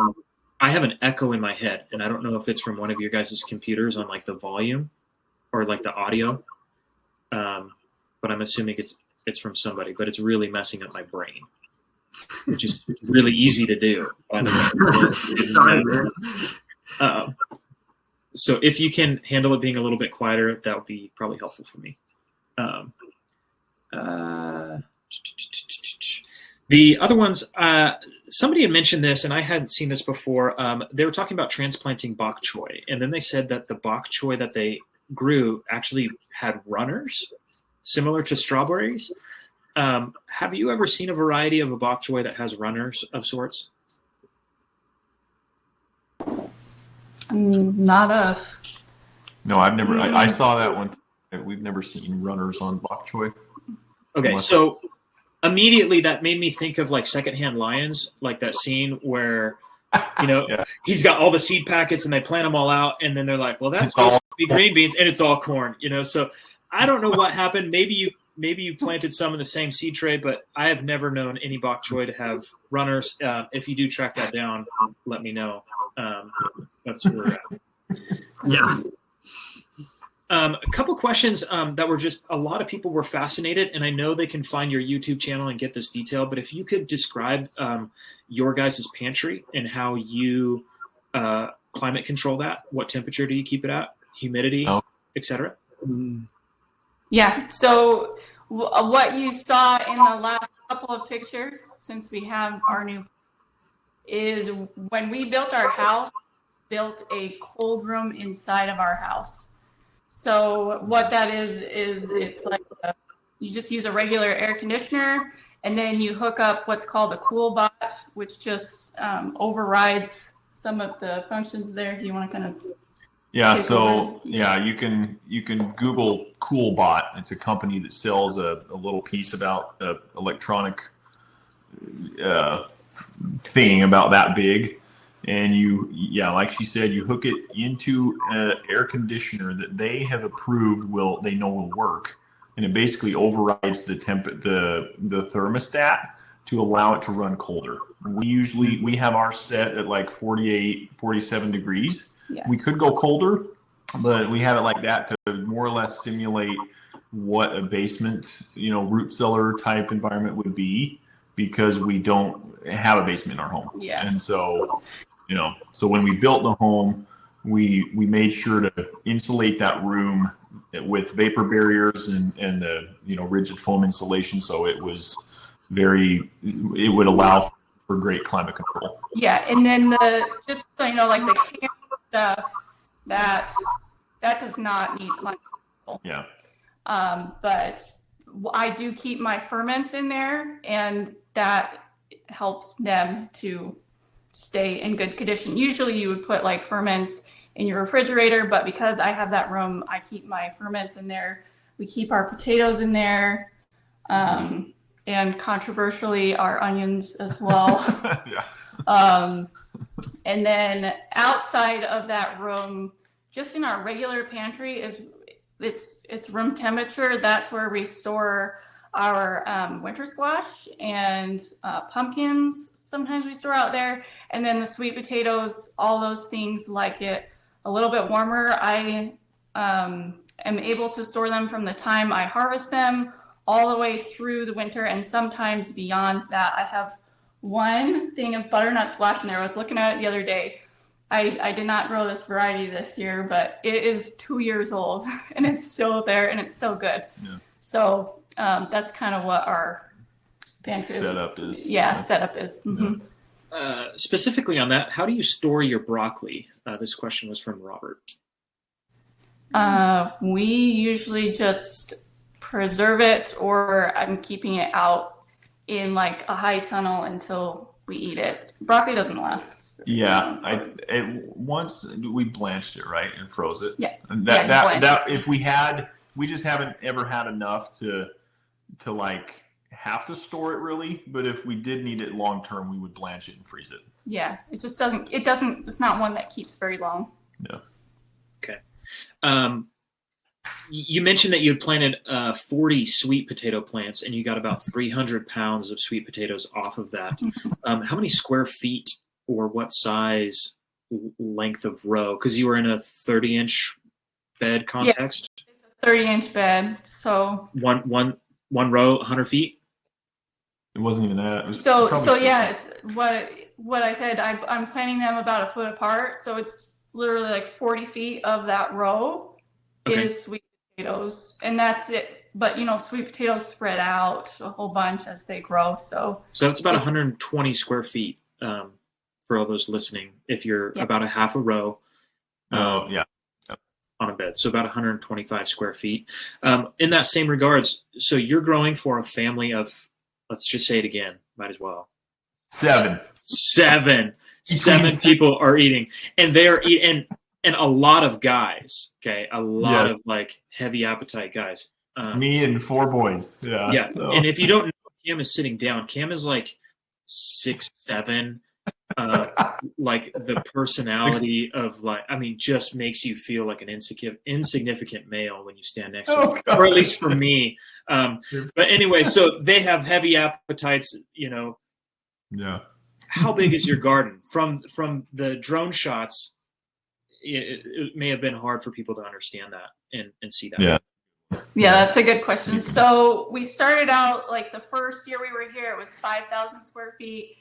have an echo in my head, and I don't know if it's from one of your guys' computers on the volume or the audio, but I'm assuming it's from somebody, but it's really messing up my brain, which is really easy to do, by the way.
Sorry, man.
So if you can handle it being a little bit quieter, that would be probably helpful for me. The other ones, somebody had mentioned this, and I hadn't seen this before. They were talking about transplanting bok choy, and then they said that the bok choy that they grew actually had runners, similar to strawberries. Have you ever seen a variety of a bok choy that has runners of sorts?
Not us.
No, I've never. I saw that one. We've never seen runners on bok choy.
Okay, so immediately that made me think of Secondhand Lions, that scene where, yeah. He's got all the seed packets and they plant them all out, and then they're like, well, that's supposed to be green beans, and it's all corn, So I don't know what happened. Maybe you planted some in the same seed tray, but I have never known any bok choy to have runners. If you do track that down, let me know. That's where we're at.
Yeah.
A couple questions that were just, a lot of people were fascinated, and I know they can find your YouTube channel and get this detail, but if you could describe your guys' pantry and how you climate control that, what temperature do you keep it at, humidity, etc.
Yeah, so what you saw in the last couple of pictures, since we have our new, is when we built our house, built a cold room inside of our house. So what that is it's you just use a regular air conditioner, and then you hook up what's called a cool bot, which just overrides some of the functions there. Do you want to kind of
Yeah, so you can Google CoolBot. It's a company that sells a little piece about electronic thing about that big, and like she said, you hook it into an air conditioner that they have approved will work, and it basically overrides the thermostat to allow it to run colder. We have ours set at like 48, 47 degrees. Yeah. We could go colder, but we have it like that to more or less simulate what a basement, root cellar type environment would be, because we don't have a basement in our home.
Yeah.
And so, so when we built the home, we made sure to insulate that room with vapor barriers and the, rigid foam insulation. So it would allow for great climate control.
Yeah. And then just so you know, like the camera stuff, that does not need climate control.
Yeah.
But I do keep my ferments in there, and that helps them to stay in good condition. Usually you would put like ferments in your refrigerator, but because I have that room, I keep my ferments in there. We keep our potatoes in there, and controversially, our onions as well.
Yeah.
And then outside of that room, just in our regular pantry, it's room temperature. That's where we store our winter squash and pumpkins. Sometimes we store out there, and then the sweet potatoes. All those things like it a little bit warmer. I am able to store them from the time I harvest them all the way through the winter, and sometimes beyond that. I have one thing of butternut squash in there. I was looking at it the other day. I did not grow this variety this year, but it is 2 years old and it's still there and it's still good.
Yeah.
So that's kind of what our pantry
setup is.
Yeah, setup is. Mm-hmm.
Specifically on that, how do you store your broccoli? This question was from Robert.
We usually just preserve it, or I'm keeping it out in like a high tunnel until we eat it. Broccoli doesn't last.
Yeah, once we blanched it, right, and froze it.
Yeah.
That if we just haven't ever had enough to like have to store it really, but if we did need it long term, we would blanch it and freeze it.
Yeah, it's not one that keeps very long.
No.
Okay. You mentioned that you had planted 40 sweet potato plants, and you got about 300 pounds of sweet potatoes off of that. How many square feet or what size length of row? Because you were in a 30-inch bed context.
Yeah, it's a 30-inch bed. So
one row, 100 feet.
It wasn't even that. It was
so yeah, it's what I said. I'm planting them about a foot apart, so it's literally like 40 feet of that row is sweet potatoes, and that's it. But sweet potatoes spread out a whole bunch as they grow. So
that's about 120 square feet for all those listening. If you're about a half a row, on a bed, so about 125 square feet. In that same regards, so you're growing for a family of, let's just say it again, might as well. Seven people are eating, and they are eating, and a lot of guys. Okay, a lot of like heavy appetite guys.
Me and 4 boys. Yeah.
So. And if you don't know, Cam is sitting down. Cam is like 6'7". Like the personality of just makes you feel like an insignificant male when you stand next to him, or at least for me. But anyway, so they have heavy appetites.
Yeah.
How big is your garden? From the drone shots, it may have been hard for people to understand that and see that.
Yeah, that's a good question. So we started out, like the first year we were here, it was 5,000 square feet.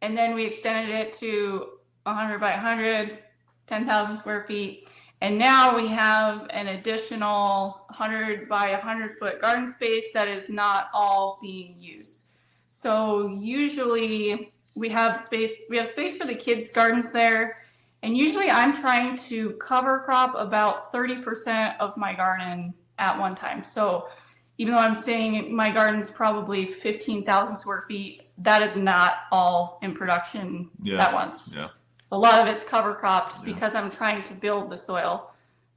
And then we extended it to 100 by 100, 10,000 square feet. And now we have an additional 100 by 100 foot garden space that is not all being used. So usually we have space for the kids' gardens there. And usually I'm trying to cover crop about 30% of my garden at one time. So even though I'm saying my garden's probably 15,000 square feet, that is not all in production at once.
Yeah.
A lot of it's cover cropped because I'm trying to build the soil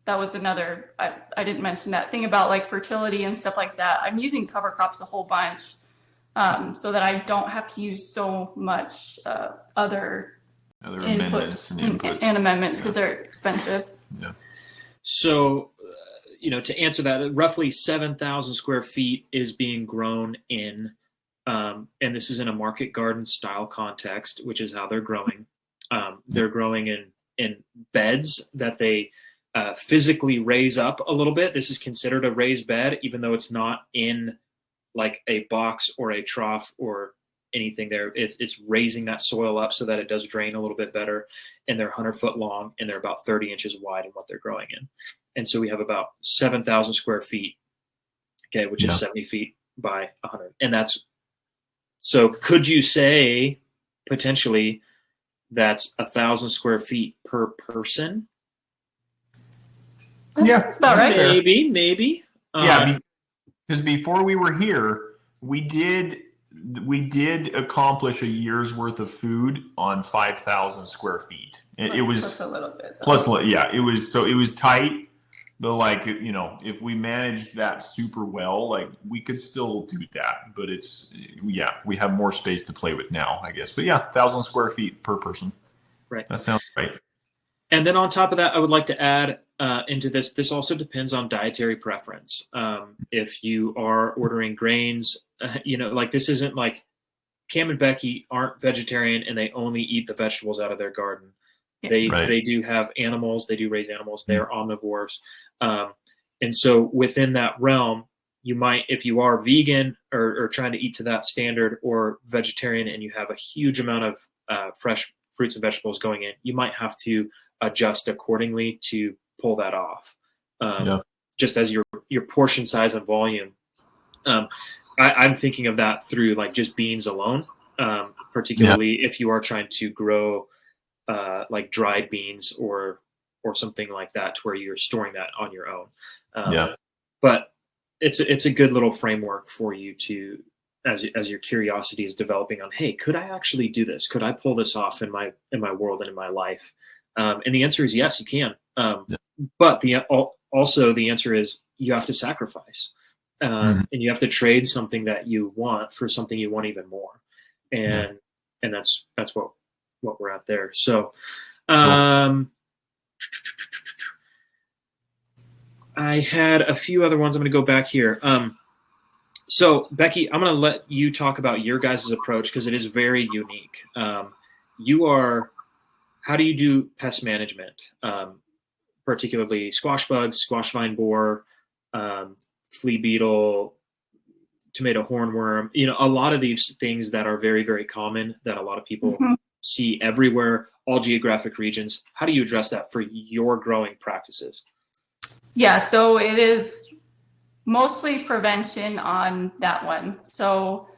that was another, I didn't mention that thing about like fertility and stuff like that. I'm using cover crops a whole bunch so that I don't have to use so much other
amendments
and amendments because they're expensive.
Yeah.
So, to answer that, roughly 7,000 square feet is being grown in, and this is in a market garden style context, which is how they're growing. They're growing in beds that they physically raise up a little bit. This is considered a raised bed, even though it's not in like a box or a trough or anything there. It's raising that soil up so that it does drain a little bit better. And they're 100-foot long, and they're about 30 inches wide in what they're growing in. And so we have about 7,000 square feet, okay, which is 70 feet by 100. And so could you say potentially that's 1,000 square feet per person?
That's about right.
Maybe.
Yeah, because before we were here, we did accomplish a year's worth of food on 5,000 square feet. It was
plus a little bit.
It was tight. But like, if we managed that super well, like we could still do that. But we have more space to play with now, I guess. But 1,000 square feet per person.
Right.
That sounds right. And
then on top of that, I would like to add into this also depends on dietary preference. If you are ordering grains, like this isn't like Cam and Becky aren't vegetarian and they only eat the vegetables out of their garden. They do have animals. They do raise animals. They're omnivores. And so within that realm, you might, if you are vegan or trying to eat to that standard, or vegetarian and you have a huge amount of fresh fruits and vegetables going in, you might have to adjust accordingly to pull that off. Just as your portion size and volume. I'm thinking of that through like just beans alone, particularly if you are trying to grow like dried beans or something like that, to where you're storing that on your own. But it's a good little framework for you to, as your curiosity is developing on, hey, could I actually do this? Could I pull this off in my world and in my life? And the answer is yes, you can. But also the answer is you have to sacrifice, and you have to trade something that you want for something you want even more. And that's what we're at there. So, I had a few other ones. I'm going to go back here. So Becky, I'm going to let you talk about your guys' approach because it is very unique. How do you do pest management? Particularly squash bugs, squash vine borer, flea beetle, tomato hornworm, a lot of these things that are very, very common that a lot of people see everywhere, all geographic regions. How do you address that for your growing practices?
Yeah, so it is mostly prevention on that one. So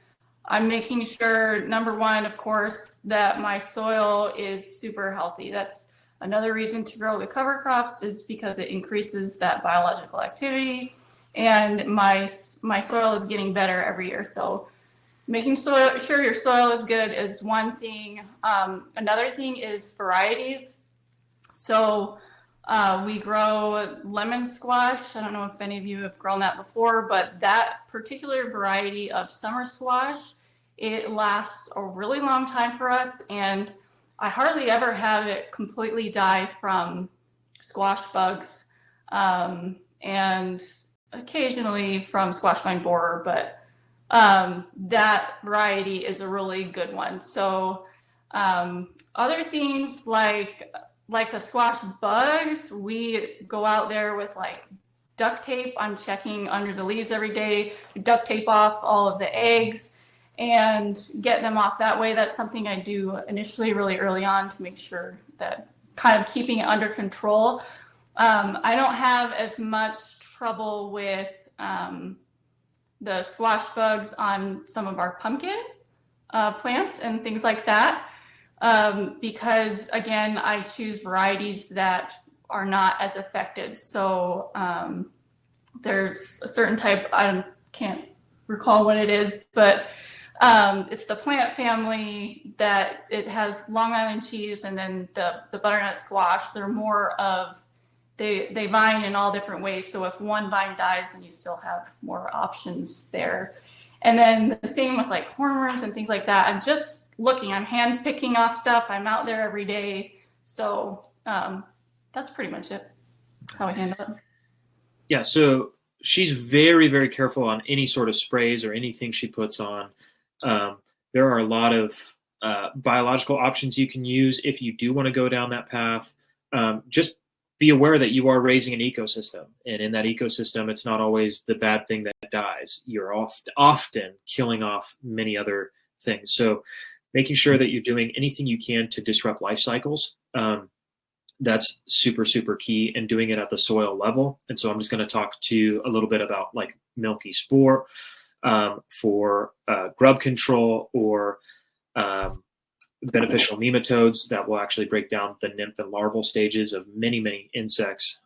I'm making sure, number one, of course, that my soil is super healthy. That's another reason to grow the cover crops, is because it increases that biological activity, and my soil is getting better every year. So making sure your soil is good is one thing. Another thing is varieties. So we grow lemon squash. I don't know if any of you have grown that before, but that particular variety of summer squash, it lasts a really long time for us, and I hardly ever have it completely die from squash bugs, and occasionally from squash vine borer, but that variety is a really good one. So other things like the squash bugs, we go out there with like duct tape. I'm checking under the leaves every day, duct tape off all of the eggs and get them off that way. That's something I do initially really early on to make sure that kind of keeping it under control. I don't have as much trouble with the squash bugs on some of our pumpkin plants and things like that, because again, I choose varieties that are not as affected. So there's a certain type, I can't recall what it is, but it's the plant family that it has Long Island cheese and then the butternut squash. They're more of they vine in all different ways. So if one vine dies, then you still have more options there. And then the same with like hornworms and things like that. I'm just looking, I'm hand picking off stuff. I'm out there every day. So that's pretty much it. That's how I handle it.
Yeah. So she's very, very careful on any sort of sprays or anything she puts on. There are a lot of biological options you can use if you do want to go down that path. Just be aware that you are raising an ecosystem, and in that ecosystem, it's not always the bad thing that dies. You're often killing off many other things. So making sure that you're doing anything you can to disrupt life cycles, that's super, super key, and doing it at the soil level. And so I'm just going to talk to a little bit about like milky spore for grub control, or beneficial nematodes that will actually break down the nymph and larval stages of many, many insects.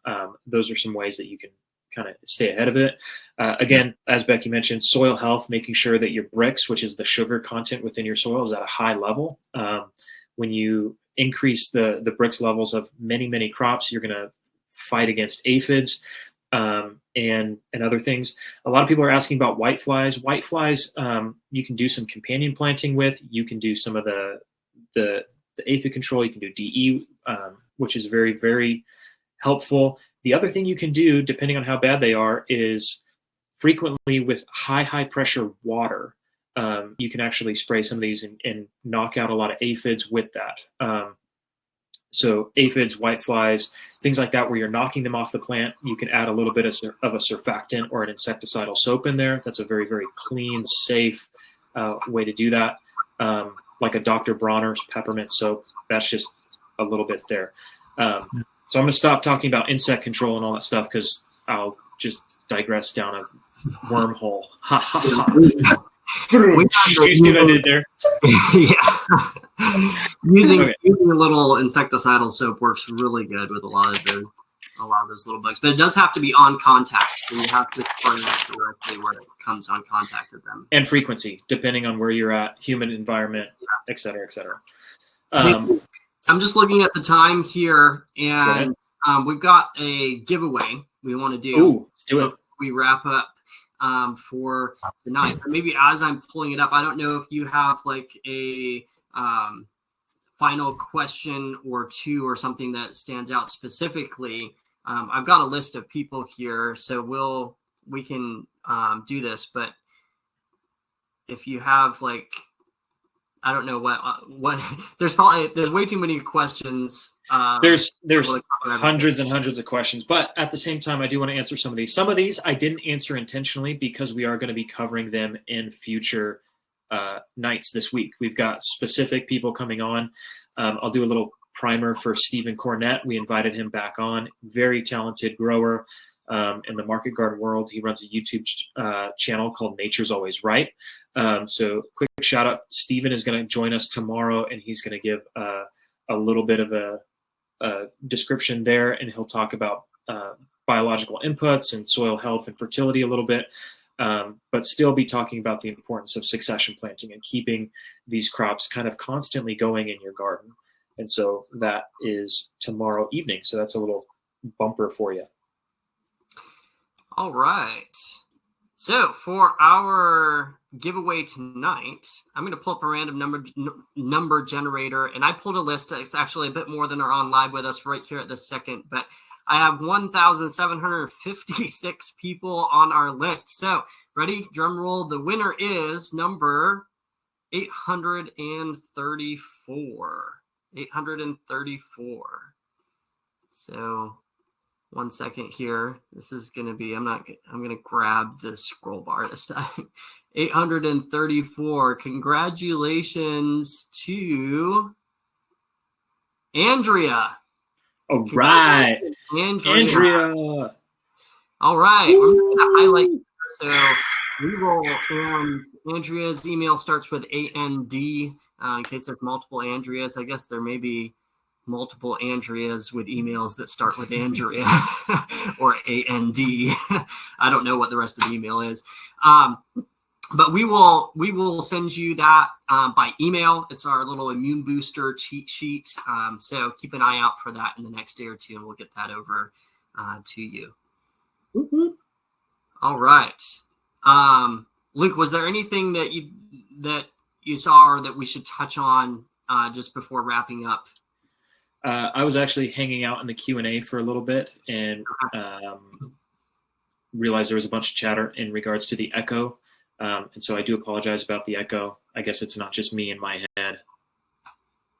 Those are some ways that you can kind of stay ahead of it. Again, as Becky mentioned, soil health, making sure that your bricks, which is the sugar content within your soil, is at a high level. When you increase the bricks levels of many, many crops, you're going to fight against aphids and other things. A lot of people are asking about whiteflies. Whiteflies, you can do some companion planting with. You can do some of the aphid control. You can do DE, which is very, very helpful. The other thing you can do, depending on how bad they are, is frequently with high pressure water, you can actually spray some of these and knock out a lot of aphids with that. So aphids, whiteflies, things like that, where you're knocking them off the plant, you can add a little bit of a surfactant or an insecticidal soap in there. That's a very, very clean, safe way to do that. Like a Dr. Bronner's peppermint soap. That's just a little bit there. So I'm going to stop talking about insect control and all that stuff, because I'll just digress down a wormhole. Ha ha ha. You see what I did there?
Yeah. Using a little insecticidal soap works really good with a lot of those little bugs, but it does have to be on contact, so you have to spray it directly where it comes on contact with them.
And frequency, depending on where you're at, humid environment, et cetera, et cetera.
I'm just looking at the time here, and we've got a giveaway we want to do.
Ooh, let's do it.
We wrap up for tonight. Maybe as I'm pulling it up, I don't know if you have like a final question or two or something that stands out specifically. I've got a list of people here, so we can do this. But if you have like, I don't know what there's way too many questions.
There's hundreds and hundreds of questions, but at the same time, I do want to answer some of these. Some of these I didn't answer intentionally because we are going to be covering them in future nights this week. We've got specific people coming on. I'll do a little primer for Stephen Cornett. We invited him back on. Very talented grower in the market garden world. He runs a YouTube channel called Nature's Always Right. So quick shout out. Stephen is going to join us tomorrow, and he's going to give a little bit of a description there, and he'll talk about biological inputs and soil health and fertility a little bit, but still be talking about the importance of succession planting and keeping these crops kind of constantly going in your garden. And so that is tomorrow evening. So that's a little bumper for you.
All right. So for our giveaway tonight, I'm going to pull up a random number generator, and I pulled a list. It's actually a bit more than are on live with us right here at this second, but I have 1,756 people on our list. So ready? Drum roll. The winner is number 834. 834. So 1 second here. This is going to be, I'm going to grab the scroll bar this time. 834. Congratulations to Andrea.
All right.
Andrea. All right. We're just going to highlight. So we will, Andrea's email starts with AND, in case there's multiple Andreas. I guess there may be multiple Andreas with emails that start with Andrea or AND. I don't know what the rest of the email is. But we will send you that by email. It's our little immune booster cheat sheet. So keep an eye out for that in the next day or two, and we'll get that over to you.
Mm-hmm.
All right. Luke, was there anything that you saw or that we should touch on just before wrapping up?
I was actually hanging out in the Q&A for a little bit and realized there was a bunch of chatter in regards to the echo. And so I do apologize about the echo. I guess it's not just me in my head.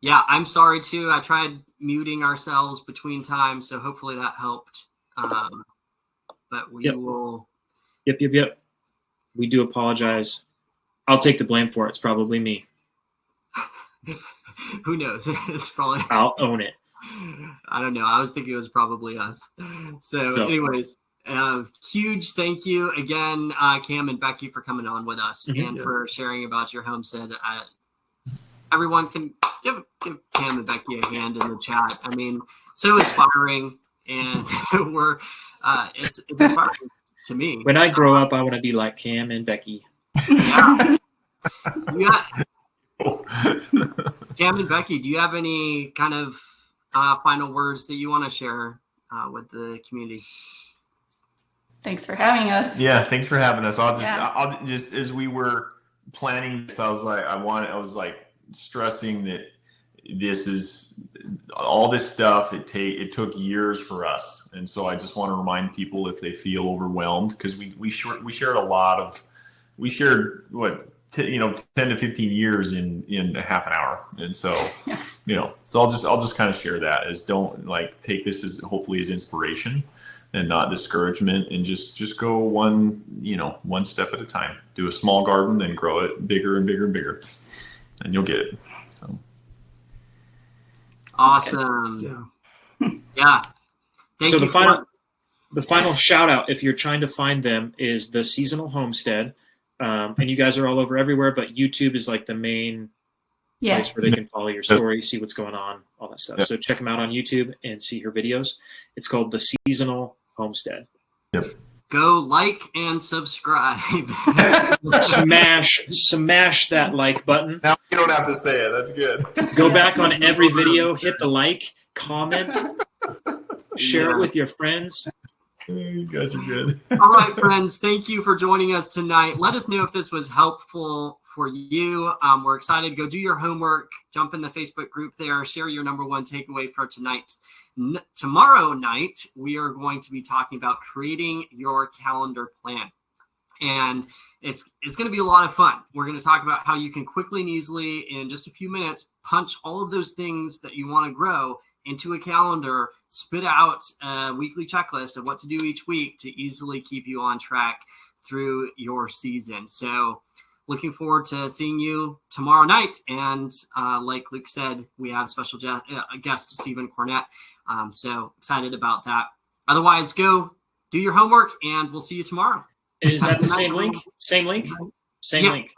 Yeah, I'm sorry too. I tried muting ourselves between times, so hopefully that helped. But we will.
Yep. We do apologize. I'll take the blame for it. It's probably me.
Who knows? It's probably.
I'll own it.
I don't know. I was thinking it was probably us. So anyways, huge thank you again, Cam and Becky, for coming on with us and for sharing about your homestead. Everyone can give Cam and Becky a hand in the chat. I mean, so inspiring, and it's inspiring to me.
When I grow up, I want to be like Cam and Becky.
Yeah. Cam and Becky, do you have any kind of final words that you want to share with the community?
Thanks for having us.
Yeah, thanks for having us. I'll just as we were planning this, I was stressing that this is all this stuff. It took years for us, and so I just want to remind people if they feel overwhelmed, because we shared a lot of what 10 to 15 years in a half an hour, and so so I'll just kind of share that as don't take this as hopefully as inspiration and not discouragement, and just go one step at a time. Do a small garden and grow it bigger and bigger and bigger, and you'll get it. So
awesome. Yeah.
So the final shout out, if you're trying to find them, is the Seasonal Homestead. And you guys are all over everywhere, but YouTube is like the main place where they can follow your story, see what's going on, all that stuff. So check them out on YouTube and see her videos. It's called the Seasonal Homestead.
Yep.
Go like and subscribe.
Smash that like button.
Now you don't have to say it. That's good.
Go back on every video, hit the like, comment, share it with your friends.
You guys are good.
All right, friends. Thank you for joining us tonight. Let us know if this was helpful for you. We're excited. Go do your homework. Jump in the Facebook group there. Share your number one takeaway for tonight. Tomorrow night, we are going to be talking about creating your calendar plan. And it's going to be a lot of fun. We're going to talk about how you can quickly and easily, in just a few minutes, punch all of those things that you want to grow into a calendar, spit out a weekly checklist of what to do each week to easily keep you on track through your season. So looking forward to seeing you tomorrow night. And like Luke said, we have special guest Stephen Cornett. So excited about that. Otherwise, go do your homework and we'll see you tomorrow.
Is that the same link? Same link? Same link.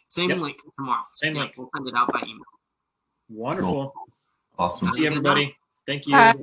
Same link tomorrow.
Same link.
We'll send it out by email.
Wonderful.
Awesome.
See you, everybody. Thank you.
Bye.